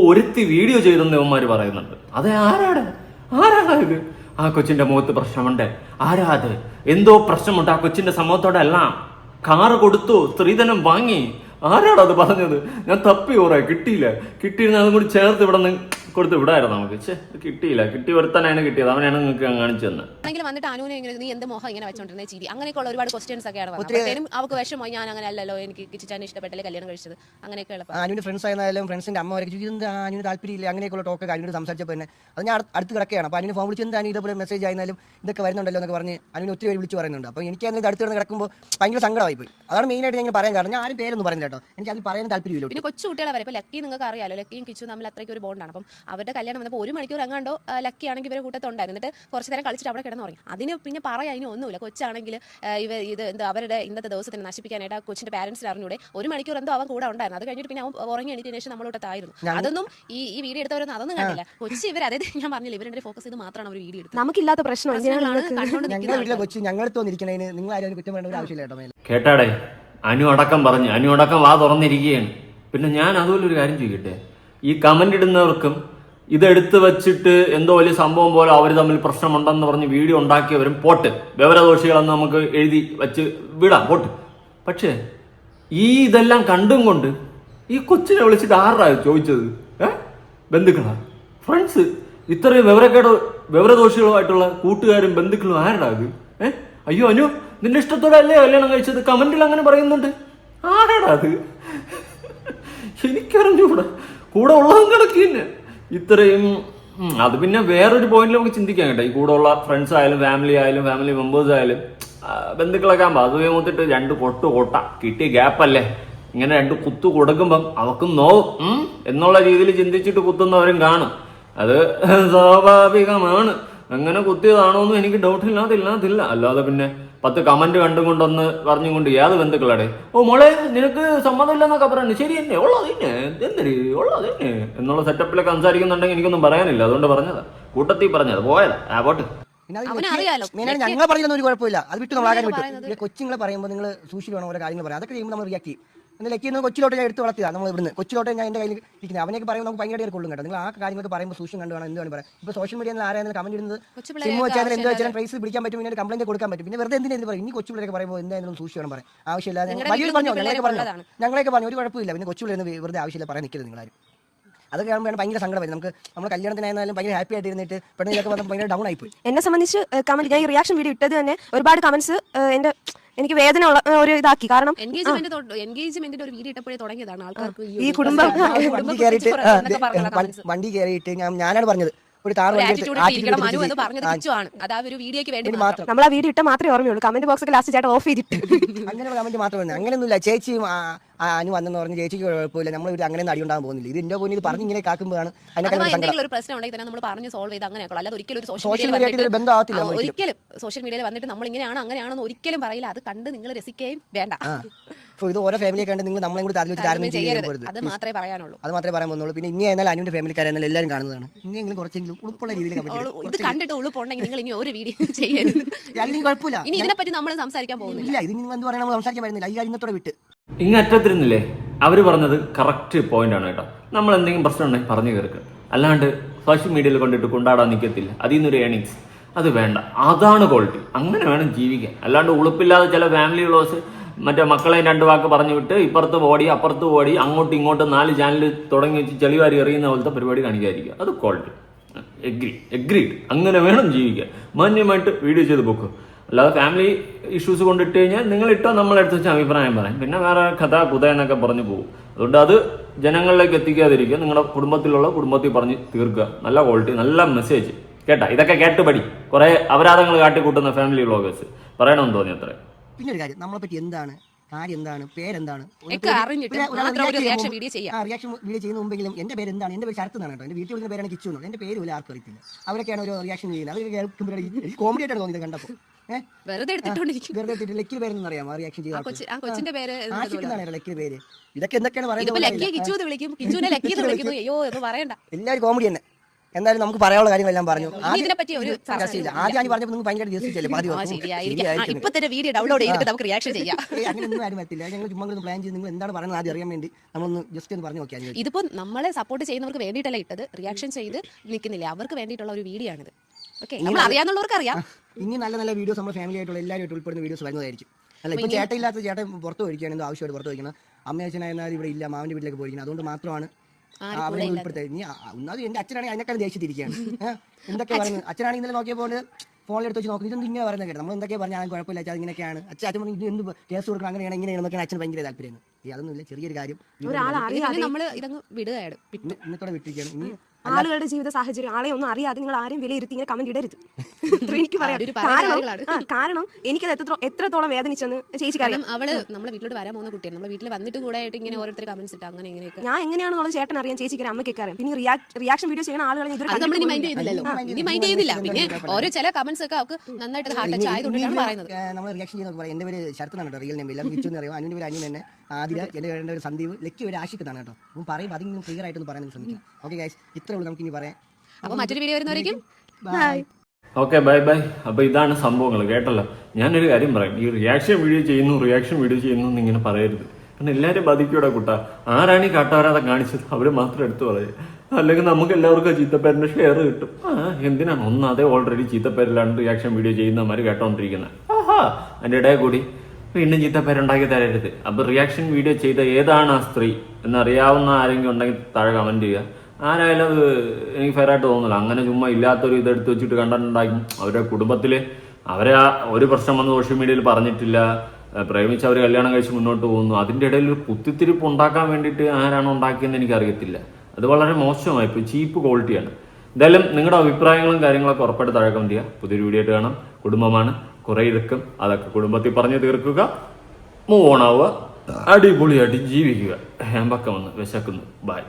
ഒരുത്തി വീഡിയോ ചെയ്തെന്ന് ഇവന്മാര് പറയുന്നുണ്ട്. അതെ, ആരാടാ ഇത്? ആ കൊച്ചിന്റെ മുഖത്ത് പ്രശ്നമുണ്ട്, ആരാത്? എന്തോ പ്രശ്നമുണ്ട് ആ കൊച്ചിന്റെ സമൂഹത്തോടെല്ലാം. കാറ് കൊടുത്തു, സ്ത്രീധനം വാങ്ങി, ആരാടാ അത് പറഞ്ഞത്? ഞാൻ തപ്പി ഓറ കിട്ടിയിരുന്ന അതും കൂടി ചേർത്ത് ഇവിടെ നിന്ന് കൊടുത്ത് വിടായിരുന്നു നമുക്ക്. കിട്ടിയില്ല, കിട്ടി ഒരുത്തനാണ് കിട്ടിയത്, അവനാണ് നിങ്ങൾക്ക് കാണിച്ചു തന്നെ. ആണെങ്കിലും വന്നിട്ട് അനുവിനെ ഇങ്ങനെ നീ എന്ത് മോഹം ഇങ്ങനെ വെച്ചോണ്ടിരുന്ന ചിരി അങ്ങനെയൊക്കെയുള്ള ഒരുപാട് ക്വസ്റ്റ്യൻസ് ഒക്കെയാണ് വന്നത്. അവർക്ക് വിഷമമായി, ഞാൻ അങ്ങനെ അല്ലല്ലോ, എനിക്ക് കിച്ചിച്ചാൻ ഇഷ്ടപ്പെട്ടല്ലേ കല്യാണം കഴിച്ചത്, അങ്ങനെയൊക്കെ ഉള്ള അനുവിന്റെ ഫ്രണ്ട്സ് ആയിരുന്നാലും ഫ്രണ്ട്സിന്റെ അമ്മ വരെ അനുവിന് താല്പര്യമില്ല, അങ്ങനെയൊക്കെയുള്ള ടോക്ക് അനുവിന് സംസാരിച്ചപ്പോൾ തന്നെ അത് ഞാൻ അടുത്ത് കിടക്കുകയാണ്. അപ്പോൾ അനുവിന് ഫോൺ വിളിച്ച് എന്താ ഇതേപോലെ മെസ്സേജ് ആയിരുന്നാലും ഇതൊക്കെ വരുന്നുണ്ടല്ലോ എന്നൊക്കെ പറഞ്ഞ് അനുവിന് ഒത്തിരി പേര് വിളിച്ച് പറയുന്നുണ്ട്. അപ്പോൾ എനിക്ക് അതിന് അടുത്ത് കിടന്ന് കിടക്കുമ്പോൾ ഭയങ്കര സങ്കടമായി പോയി. അതാണ് മെയിനായിട്ട് ഞാൻ പറയാൻ കാരണം. ഞാൻ ആരും പേരൊന്നും പറയുന്നില്ല കേട്ടോ, എനിക്ക് അത് പറയാൻ താല്പര്യമില്ല. പിന്നെ കൊച്ചു കുട്ടികളെ വരെ ഇപ്പോൾ ലക്കി നിങ്ങൾക്ക് അറിയാലോ, ലക്കിയും കിച്ചു തമ്മിൽ അത്രയ്ക്ക് ഒരു ബോണ്ടാണ്. അപ്പം അവരുടെ കല്യാണം വന്നപ്പോൾ 1 മണിക്കൂർ എങ്ങാണ്ടോ ലക്കി ആണെങ്കിൽ ഇവരെ കൂട്ടത്തുണ്ടായിരുന്നു. എന്നിട്ട് കുറച്ച് നേരം കളിച്ചിട്ട് അവിടെ കിടന്നു തുടങ്ങി. അതിന് പിന്നെ പറയാൻ അതിന് ഒന്നുമില്ല. കൊച്ചാണെങ്കിൽ ഇത് എന്താ അവരുടെ ഇന്നത്തെ ദിവസത്തിന് നശിപ്പിക്കാനായിട്ട് ആ കൊച്ചിന്റെ പാരന്റ്സിന് അറിഞ്ഞൂടെ 1 മണിക്കൂർ എന്തോ അവൻ കൂടെ ഉണ്ടായിരുന്നു. അത് കഴിഞ്ഞിട്ട് പിന്നെ അവൻ ഉറങ്ങി എണീറ്റതിന് ശേഷം നമ്മളോട്ടായിരുന്നു. അതൊന്നും ഈ വീഡിയോ എടുത്തവരൊന്നും അതൊന്നും കണ്ടില്ല. കൊച്ചി ഇവർ അതായത് ഞാൻ പറഞ്ഞില്ല, ഇവരുടെ ഫോക്കസ് ചെയ്ത് മാത്രമാണ് അവർ വീഡിയോ എടുത്തത്. നമുക്കില്ലാത്ത പ്രശ്നം കേട്ടാടേ, അനു അടക്കം പറഞ്ഞു, അനു അടക്കം വാ തുറന്നിരിക്കുകയാണ്. പിന്നെ ഞാൻ അതുപോലെ ഒരു കാര്യം ചോദിക്കട്ടെ, ഈ കമന്റ് ഇടുന്നവർക്കും ഇതെടുത്ത് വെച്ചിട്ട് എന്തോ വലിയ സംഭവം പോലെ അവർ തമ്മിൽ പ്രശ്നമുണ്ടെന്ന് പറഞ്ഞ് വീഡിയോ ഉണ്ടാക്കിയവരും പോട്ട്, വിവരദോഷികളെന്ന് നമുക്ക് എഴുതി വെച്ച് വിടാം, പോട്ട്. പക്ഷേ ഈ ഇതെല്ലാം കണ്ടും കൊണ്ട് ഈ കൊച്ചിനെ വിളിച്ചിട്ട് ആരാ ചോദിച്ചത്? ബന്ധുക്കളാ, ഫ്രണ്ട്സ്, ഇത്രയും വിവരദോഷികളുമായിട്ടുള്ള കൂട്ടുകാരും ബന്ധുക്കളും ആരാ ഇത്? അയ്യോ അനു, നിന്റെ ഇഷ്ടത്തോടെ അല്ലേ കല്യാണം കഴിച്ചത്? കമന്റിൽ അങ്ങനെ പറയുന്നുണ്ട്. ആരാടാ അത്? എനിക്കറിഞ്ഞൂടാ. കൂടെ ഉള്ളതും കിടക്കി തന്നെ ഇത്രയും. അത് പിന്നെ വേറൊരു പോയിന്റിൽ നമുക്ക് ചിന്തിക്കാൻ കേട്ടോ. ഈ കൂടെ ഉള്ള ഫ്രണ്ട്സ് ആയാലും ഫാമിലി മെമ്പേഴ്സ് ആയാലും ബന്ധുക്കളൊക്കെ ആകുമ്പോൾ അത് മൂത്തിട്ട് 2 കൊട്ട കിട്ടിയ ഗ്യാപ്പല്ലേ ഇങ്ങനെ 2 കുത്തു കൊടുക്കുമ്പം അവക്കും നോവും എന്നുള്ള രീതിയിൽ ചിന്തിച്ചിട്ട് കുത്തുന്നവരും കാണും. അത് സ്വാഭാവികമാണ്. അങ്ങനെ കുത്തിയതാണോന്നും എനിക്ക് ഡൗട്ട് ഇല്ലാതില്ല. അല്ലാതെ പിന്നെ 10 കമന്റ് കണ്ടും കൊണ്ടൊന്ന് പറഞ്ഞുകൊണ്ട് ഏത് ബന്ധുക്കളടെ ഓ മോളെ നിനക്ക് സമ്മതമില്ലെന്നൊക്കെ പറഞ്ഞു ശരി തന്നെ ഉള്ളതന്നെ എന്തിരി ഉള്ളതന്നെ എന്നുള്ള സെറ്റപ്പിലൊക്കെ സംസാരിക്കുന്നുണ്ടെങ്കിൽ എനിക്കൊന്നും പറയാനില്ല. അതുകൊണ്ട് പറഞ്ഞതാ, കൂട്ടത്തിൽ പറഞ്ഞത് പോയതാ പോട്ട്. ഞങ്ങൾ പറയുന്ന ഒരു കുഴപ്പമില്ല, അത് വിട്ട് നമ്മൾ ആകാൻ പറ്റും. കൊച്ചുങ്ങളെ പറയുമ്പോൾ നിങ്ങൾ സൂക്ഷിച്ച് വേണം ഓരോ കാര്യങ്ങൾ പറയാം. അതൊക്കെ ചെയ്യുമ്പോൾ നമ്മൾ റിയാക്ട് ചെയ്യും. എന്നാൽ ലക്കി കൊച്ചിലോട്ട് ഞാൻ എടുത്ത് വളർത്തിയതാണ് നമ്മൾ ഇവിടുന്ന്. കൊച്ചിലോട്ട് ഞാൻ എൻ്റെ കയ്യിൽ ഇരിക്കുന്നത്. അവനൊക്കെ പറയുമ്പോൾ നമുക്ക് ഭയങ്കര കൊള്ളും കേട്ടോ. നിങ്ങൾ ആ കാര്യങ്ങളൊക്കെ പറയുമ്പോൾ സൂക്ഷിച്ച് കണ്ടു വേണം എന്ത് വേണം പറയാം. ഇപ്പോൾ സോഷ്യൽ മീഡിയയിൽ ആരായാലും കമന്റ് ഇടുന്നത് സിം വെച്ചാൽ എന്ത് വെച്ചാലും പ്രൈസ് പിടിക്കാൻ പറ്റും, പിന്നെ കംപ്ലൈന്റ് കൊടുക്കാൻ പറ്റും. പിന്നെ വെറുതെ എന്തിനാ പറയും. ഇനി കൊച്ചു പിള്ളേരൊക്കെ പറയുമ്പോൾ എന്തായാലും സൂക്ഷിച്ച് വേണം പറയാം. ആവശ്യമില്ലാതെ വലിയൊരു പറഞ്ഞു ഞങ്ങളൊക്കെ പറഞ്ഞു ഒരു കുഴപ്പമില്ല. പിന്നെ കൊച്ചു പിള്ളേർ വെറുതെ ആവശ്യമില്ല പറയാൻ നിൽക്കരുത് നിങ്ങളാരും. അതൊക്കെ കാണുമ്പോൾ ഭയങ്കര സങ്കടം വരും. നമുക്ക് നമ്മൾ കല്യാണത്തിനായിരുന്നാലും ഭയങ്കര ഹാപ്പി ആയിട്ട് ഇരുന്നിട്ട് പെണ്ണിലൊക്കെ വന്നപ്പോൾ ഭയങ്കര ഡൗൺ ആയിപ്പോയി. എന്നെ സംബന്ധിച്ച് കമന്റ് ഞാൻ ഈ റിയാക്ഷൻ വീഡിയോ ഇട്ടത് തന്നെ ഒരുപാട് കമന്റ്സ് എനിക്ക് വേദന ഉള്ള ഒരു ഇതാക്കി. കാരണം എൻഗേജ്മെന്റിന്റെ ഒരു വീഡിയോ ഇട്ടപ്പോഴേ തുടങ്ങിയതാണ് ആൾക്കാർക്ക് ഈ കുടുംബം വണ്ടി കയറിയിട്ട് ഞാനാണ് പറഞ്ഞത് ഒരു താറ് നമ്മൾ ആ വീഡിയോ ഇട്ട മാത്രമേ ഓർമ്മയുള്ളൂ. കമന്റ് ബോക്സ് ഒക്കെ ലാസ്റ്റ് ചേട്ടൻ ഓഫ് ചെയ്തിട്ട് അങ്ങനെ കമന്റ് മാത്രമല്ല. അങ്ങനെയൊന്നുമില്ല. ചേച്ചിയും അനു വന്നെന്ന് പറഞ്ഞ് ചേച്ചിക്ക് കുഴപ്പമില്ല, നമ്മൾ ഇവിടെ അങ്ങനെ അടി ഉണ്ടാകാൻ പോകുന്നില്ല. ഇത് എന്റെ പോയി പറഞ്ഞ് ഇങ്ങനെ കാക്കുമ്പോഴാണ് എന്തെങ്കിലും ഒരു പ്രശ്നം ഉണ്ടെങ്കിൽ തന്നെ നമ്മൾ പറഞ്ഞ് സോൾവ് ചെയ്ത് അങ്ങനെയാക്കുള്ളൂ. അല്ലാതെ ഒരിക്കലും സോഷ്യൽ മീഡിയയിൽ ബന്ധമാകത്തില്ല. ഒരിക്കലും സോഷ്യൽ മീഡിയയിൽ വന്നിട്ട് നമ്മൾ ഇങ്ങനെയാണ് അങ്ങനെയാണെന്ന് ഒരിക്കലും പറയില്ല. അത് കണ്ട് നിങ്ങൾ രസിക്കുകയും വേണ്ട. ഇത് ഓരോ ഫാമിലിയെ കണ്ട് നിങ്ങൾ നമ്മളെ കൂടി അത് മാത്രമേ പറയാനുള്ളൂ. അത് മാത്രമേ പറയാൻ പോകുന്നുള്ളൂ. പിന്നെ ഇനി ആയാലും അനുവിന്റെ ഫാമിലിക്കാരെല്ലാം എല്ലാവരും കാണുന്നതാണ്. ഇനിയെങ്കിലും കുറച്ചെങ്കിലും ഉൾപ്പുള്ള രീതിയിൽ ഇത് കണ്ടിട്ട് ഉളുപ്പുണ്ടെങ്കിൽ നിങ്ങൾ ഇനി ഒരു വീഡിയോ ചെയ്യരുത്. കുഴപ്പമില്ല. ഇനി ഇതിനെപ്പറ്റി നമ്മൾ സംസാരിക്കാൻ പോകുന്നില്ല. ഇതിന് എന്ത് പറയാൻ നമ്മൾ സംസാരിക്കാൻ പറ്റുന്നില്ല. ഈ കാര്യത്തോടെ വിട്ട് ഇങ്ങറ്റത്തിരുന്നില്ലേ അവര് പറഞ്ഞത് കറക്റ്റ് പോയിന്റ് ആണ് കേട്ടോ. നമ്മൾ എന്തെങ്കിലും പ്രശ്നം ഉണ്ടെങ്കിൽ പറഞ്ഞു കേൾക്കുക, അല്ലാണ്ട് സോഷ്യൽ മീഡിയയിൽ കൊണ്ടിട്ട് കൊണ്ടാടാൻ നിൽക്കത്തില്ല. അതിൽ നിന്നൊരു ഏണിങ്സ് അത് വേണ്ട. അതാണ് ക്വാളിറ്റി. അങ്ങനെ വേണം ജീവിക്കാൻ. അല്ലാണ്ട് ഉളുപ്പില്ലാതെ ചില ഫാമിലി വ്ളോഗ്സ് മറ്റേ മക്കളെ 2 വാക്ക് പറഞ്ഞു വിട്ട് ഇപ്പുറത്ത് ഓടി അപ്പുറത്ത് ഓടി അങ്ങോട്ടും ഇങ്ങോട്ടും 4 ചാനൽ തുടങ്ങി വെച്ച് ചെളിവാരി എറിയുന്ന പോലത്തെ പരിപാടി കാണിക്കാതിരിക്കുക. അത് ക്വാളിറ്റി. എഗ്രീഡ്. അങ്ങനെ വേണം ജീവിക്കാൻ. മാന്യമായിട്ട് വീഡിയോ ചെയ്ത് പോക്കുക. അല്ലാതെ ഫാമിലി ഇഷ്യൂസ് കൊണ്ടിട്ട് കഴിഞ്ഞാൽ നിങ്ങളിട്ടോ നമ്മളെടുത്ത് വെച്ച് അഭിപ്രായം പറയാം. പിന്നെ വേറെ കഥ എന്നൊക്കെ പറഞ്ഞു പോകും. അതുകൊണ്ട് അത് ജനങ്ങളിലേക്ക് എത്തിക്കാതിരിക്കുക. നിങ്ങളുടെ കുടുംബത്തിൽ പറഞ്ഞ് തീർക്കുക. നല്ല ക്വാളിറ്റി, നല്ല മെസ്സേജ് കേട്ടാ. ഇതൊക്കെ കേട്ട് പടി. കുറെ അപരാധങ്ങൾ കാട്ടിക്കൂട്ടുന്ന ഫാമിലി വ്ളോഗേഴ്സ് പറയണമെന്ന് തോന്നി അത്രേ. പിന്നെ ഒരു കാര്യം, നമ്മളെ പറ്റി എന്താണ്, കാര്യം എന്താണ്, പേരെന്താണ് റിയാക്ഷൻ വീഡിയോ ചെയ്യുന്ന മുമ്പെങ്കിലും എന്റെ പേര് എന്താണ്, എന്റെ പേര് ശരത്ത് എന്നാണ് കേട്ടോ. എന്റെ വീട്ടിൽ വിളിക്കുന്ന പേരാണ് കിച്ചു. എന്റെ പേര് പോലും ആർക്കും അറിയത്തില്ല. അവരൊക്കെയാണ് ഒരു റിയാക്ഷൻ ചെയ്യുന്നത്. അത് കേൾക്കുമ്പോഴേ കോമഡി ആയിട്ടാണ് തോന്നിയത് കണ്ടപ്പോൾ. വെറുതെ എടുത്തിട്ട് ലക്കിൽ പേരെന്ന് അറിയാമോ റിയാക്ഷൻ ചെയ്ത കൊച്ചിന്റെ പേര് ലക്കിൽ പേര്. ഇതൊക്കെ എന്തൊക്കെയാണ് പറയുന്നത്. എല്ലാവരും കോമഡി തന്നെ. എന്തായാലും നമുക്ക് പറയാനുള്ള കാര്യങ്ങളെല്ലാം പറഞ്ഞു. ആദ്യം പറഞ്ഞപ്പോൾ നിങ്ങൾക്ക് ഭയങ്കര അങ്ങനെയൊന്നും ആരും പറ്റില്ല. ഞങ്ങൾ ചുമ്മാ പ്ലാൻ ചെയ്ത് നിങ്ങൾ എന്താണ് പറയുന്നത് ആദ്യം അറിയാൻ വേണ്ടി നമ്മളൊന്ന് ജസ്റ്റ് ഒന്ന് പറഞ്ഞു നോക്കിയാൽ. ഇതിപ്പോ നമ്മളെ സപ്പോർട്ട് ചെയ്യുന്നവർക്ക് വേണ്ടിയിട്ടല്ല ഇട്ടത്. റിയാക്ഷൻ ചെയ്ത് നിൽക്കുന്നില്ല, അവർക്ക് വേണ്ടിയിട്ടുള്ള ഒരു വീഡിയോ ആണിത്. ഓക്കെ, നമ്മൾ അറിയാവുന്നവർക്ക് അറിയാം. ഇനി നല്ല നല്ല വീഡിയോസ് നമ്മുടെ ഫാമിലി ആയിട്ടുള്ള എല്ലാവരും ഉൾപ്പെടുന്ന വീഡിയോസ് വരുന്നതായിരിക്കും. അല്ല ഇപ്പൊ ചേട്ടയില്ലാത്ത ചേട്ടൻ പുറത്ത് പോയിരിക്കുകയാണ്, എന്തോ ആവശ്യമായിട്ട് പുറത്ത് പോയിരിക്കണം. അമ്മ അച്ഛനായിരുന്നാലും ഇവിടെ ഇല്ല, മാവിന്റെ വീട്ടിലേക്ക് പോയിരിക്കണം. അതുകൊണ്ട് മാത്രമാണ് അവനെ ഉൾപ്പെടുത്തുന്നത്. ഇനി ഒന്നാമത് എന്റെ അച്ഛനാണെങ്കിൽ അതിനേക്കാൾ ദേഷ്യത്തിരിക്കുകയാണ്. എന്തൊക്കെ പറയുന്നത്. അച്ഛനാണെങ്കിൽ ഇന്നലെ നോക്കിയപ്പോൾ ഫോണിൽ എടുത്ത് വെച്ച് നോക്കുന്നത് ഇതൊന്നും ഇങ്ങനെ പറയുന്നത് കേട്ടോ. നമ്മൾ എന്തൊക്കെ പറഞ്ഞാൽ കുഴപ്പമില്ല, അച്ഛൻ ഇങ്ങനെയൊക്കെയാണ്. അച്ഛൻ ഇത് എന്ത് കേസ് കൊടുക്കണം, അങ്ങനെയാണ് ഇങ്ങനെയാണ് അച്ഛൻ ഭയങ്കര താല്പര്യം. അതൊന്നുമില്ല, ചെറിയൊരു കാര്യം നമ്മൾ ഇതങ്ങ് വിടുകയാണ്, ഇന്നത്തോടെ വിട്ടിരിക്കുകയാണ്. ഇനി ആളുകളുടെ ജീവിത സാഹചര്യം ആളെ ഒന്നും അറിയാതെ നിങ്ങൾ ആരും വിലയിരുത്തി ഇങ്ങനെ കമന്റ് ഇടരുത്. എനിക്ക് പറയാം. കാരണം എനിക്കത് എത്രത്തോളം വേദനിച്ചെന്ന് ചേച്ചിക്ക് അറിയാം. അവള് നമ്മളെ വീട്ടിലോട്ട് വരാൻ പോകുന്ന കുട്ടിയാണ്. നമ്മളെ വീട്ടിൽ വന്നിട്ട് കൂടെ ആയിട്ട് ഇങ്ങനെ ഓരോരുത്തർ കമന്റ്സ് ഇട്ട് അങ്ങനെ ഇങ്ങനെയൊക്കെ ഞാൻ എങ്ങനെയാണെന്നുള്ളത് ചേട്ടൻ അറിയാം, ചേച്ചിക്ക് അമ്മയ്ക്കൊക്കെ അറിയാം. പിന്നെ റിയാക്ഷൻ വീഡിയോ ചെയ്യുന്ന ആളുകളെ മൈൻഡ് ചെയ്യുന്നില്ല. പിന്നെ ഓരോ ചില കമന്റ്സ് ഒക്കെ അവർക്ക് നന്നായിട്ട് ഹാർട്ട് ടച്ച് ആയതുകൊണ്ടാണ് പറയുന്നത്. നമ്മൾ റിയാക്ഷൻ ചെയ്യുന്ന എന്റെ പേര് ശരത്താണ്, റിയൽ നെയിം എല്ലാം വിളിച്ചു അറിയാം. അനുവിന്റെ പേര് അനു തന്നെ, ആതിര, എന്റെ ഒരു സന്ദീപ്, ലക്കി ഒരു ആഷിഖാണ് കേട്ടോ. അപ്പം പറയും അതിങ്ങനെ ക്ലിയർ ആയിട്ടൊന്ന് പറയാൻ ശ്രമിക്കാം. ഓക്കെ ഗൈസ്, ഇത്രേ ഉള്ളൂ നമുക്ക് ഇനി പറയാം. അപ്പൊ മറ്റൊരു വീഡിയോ വരുന്നവരേക്കും ഓക്കെ, ബൈ. അപ്പൊ ഇതാണ് സംഭവങ്ങൾ കേട്ടല്ലോ. ഞാനൊരു കാര്യം പറയാം, ഈ റിയാക്ഷൻ വീഡിയോ ചെയ്യുന്നു ഇങ്ങനെ പറയരുത്. കാരണം എല്ലാവരും ബാധിക്കൂടെ കുട്ടാ. ആരാണ് ഈ കാട്ടാരാതെ കാണിച്ചത് അവര് മാത്രം എടുത്തു പറയും. അല്ലെങ്കിൽ നമുക്ക് എല്ലാവർക്കും ചീത്തപ്പേരിന്റെ ഷെയർ കിട്ടും. എന്തിനാണ് ഒന്നാതെ ഓൾറെഡി ചീത്തപ്പേരിലാണ് റിയാക്ഷൻ വീഡിയോ ചെയ്യുന്നവര് കേട്ടോണ്ടിരിക്കുന്നത്. അതിന്റെ ഇടയിൽ കൂടി വീണ്ടും ചീത്തപ്പേരുണ്ടാക്കി തരരുത്. അപ്പൊ റിയാക്ഷൻ വീഡിയോ ചെയ്ത ഏതാണ് ആ സ്ത്രീ എന്നറിയാവുന്ന ആരെങ്കിലും ഉണ്ടെങ്കിൽ താഴെ കമന്റ് ചെയ്യുക. ആരായാലും അത് എനിക്ക് ഫെയറായിട്ട് തോന്നുന്നില്ല. അങ്ങനെ ചുമ്മാ ഇല്ലാത്തൊരു ഇതെടുത്ത് വെച്ചിട്ട് കണ്ടിട്ടുണ്ടാക്കി. അവരുടെ കുടുംബത്തിൽ അവരെ ഒരു പ്രശ്നം വന്ന് സോഷ്യൽ മീഡിയയിൽ പറഞ്ഞിട്ടില്ല, പ്രേമിച്ച് അവർ കല്യാണം കഴിച്ച് മുന്നോട്ട് പോകുന്നു. അതിൻ്റെ ഇടയിൽ ഒരു കുത്തിത്തിരിപ്പ് ഉണ്ടാക്കാൻ വേണ്ടിയിട്ട് ആരാണ് ഉണ്ടാക്കിയെന്ന് എനിക്കറിയത്തില്ല. അത് വളരെ മോശമായി, ഇപ്പോൾ ചീപ്പ് ക്വാളിറ്റിയാണ്. എന്തായാലും നിങ്ങളുടെ അഭിപ്രായങ്ങളും കാര്യങ്ങളൊക്കെ ഉറപ്പായിട്ട് താഴെ കമന്റ് ചെയ്യുക. പുതിയൊരു വീഡിയോ ആയിട്ട് കാണാം. കുടുംബമാണ്, കുറേ ഇരിക്കും, അതൊക്കെ കുടുംബത്തിൽ പറഞ്ഞ് തീർക്കുക, മൂവ് ഓൺ ആവുക. അടിപൊളിയായിട്ട് ജീവിക്കുക. ഞാൻ പക്കം വന്ന് വിശക്കുന്നു. ബൈ.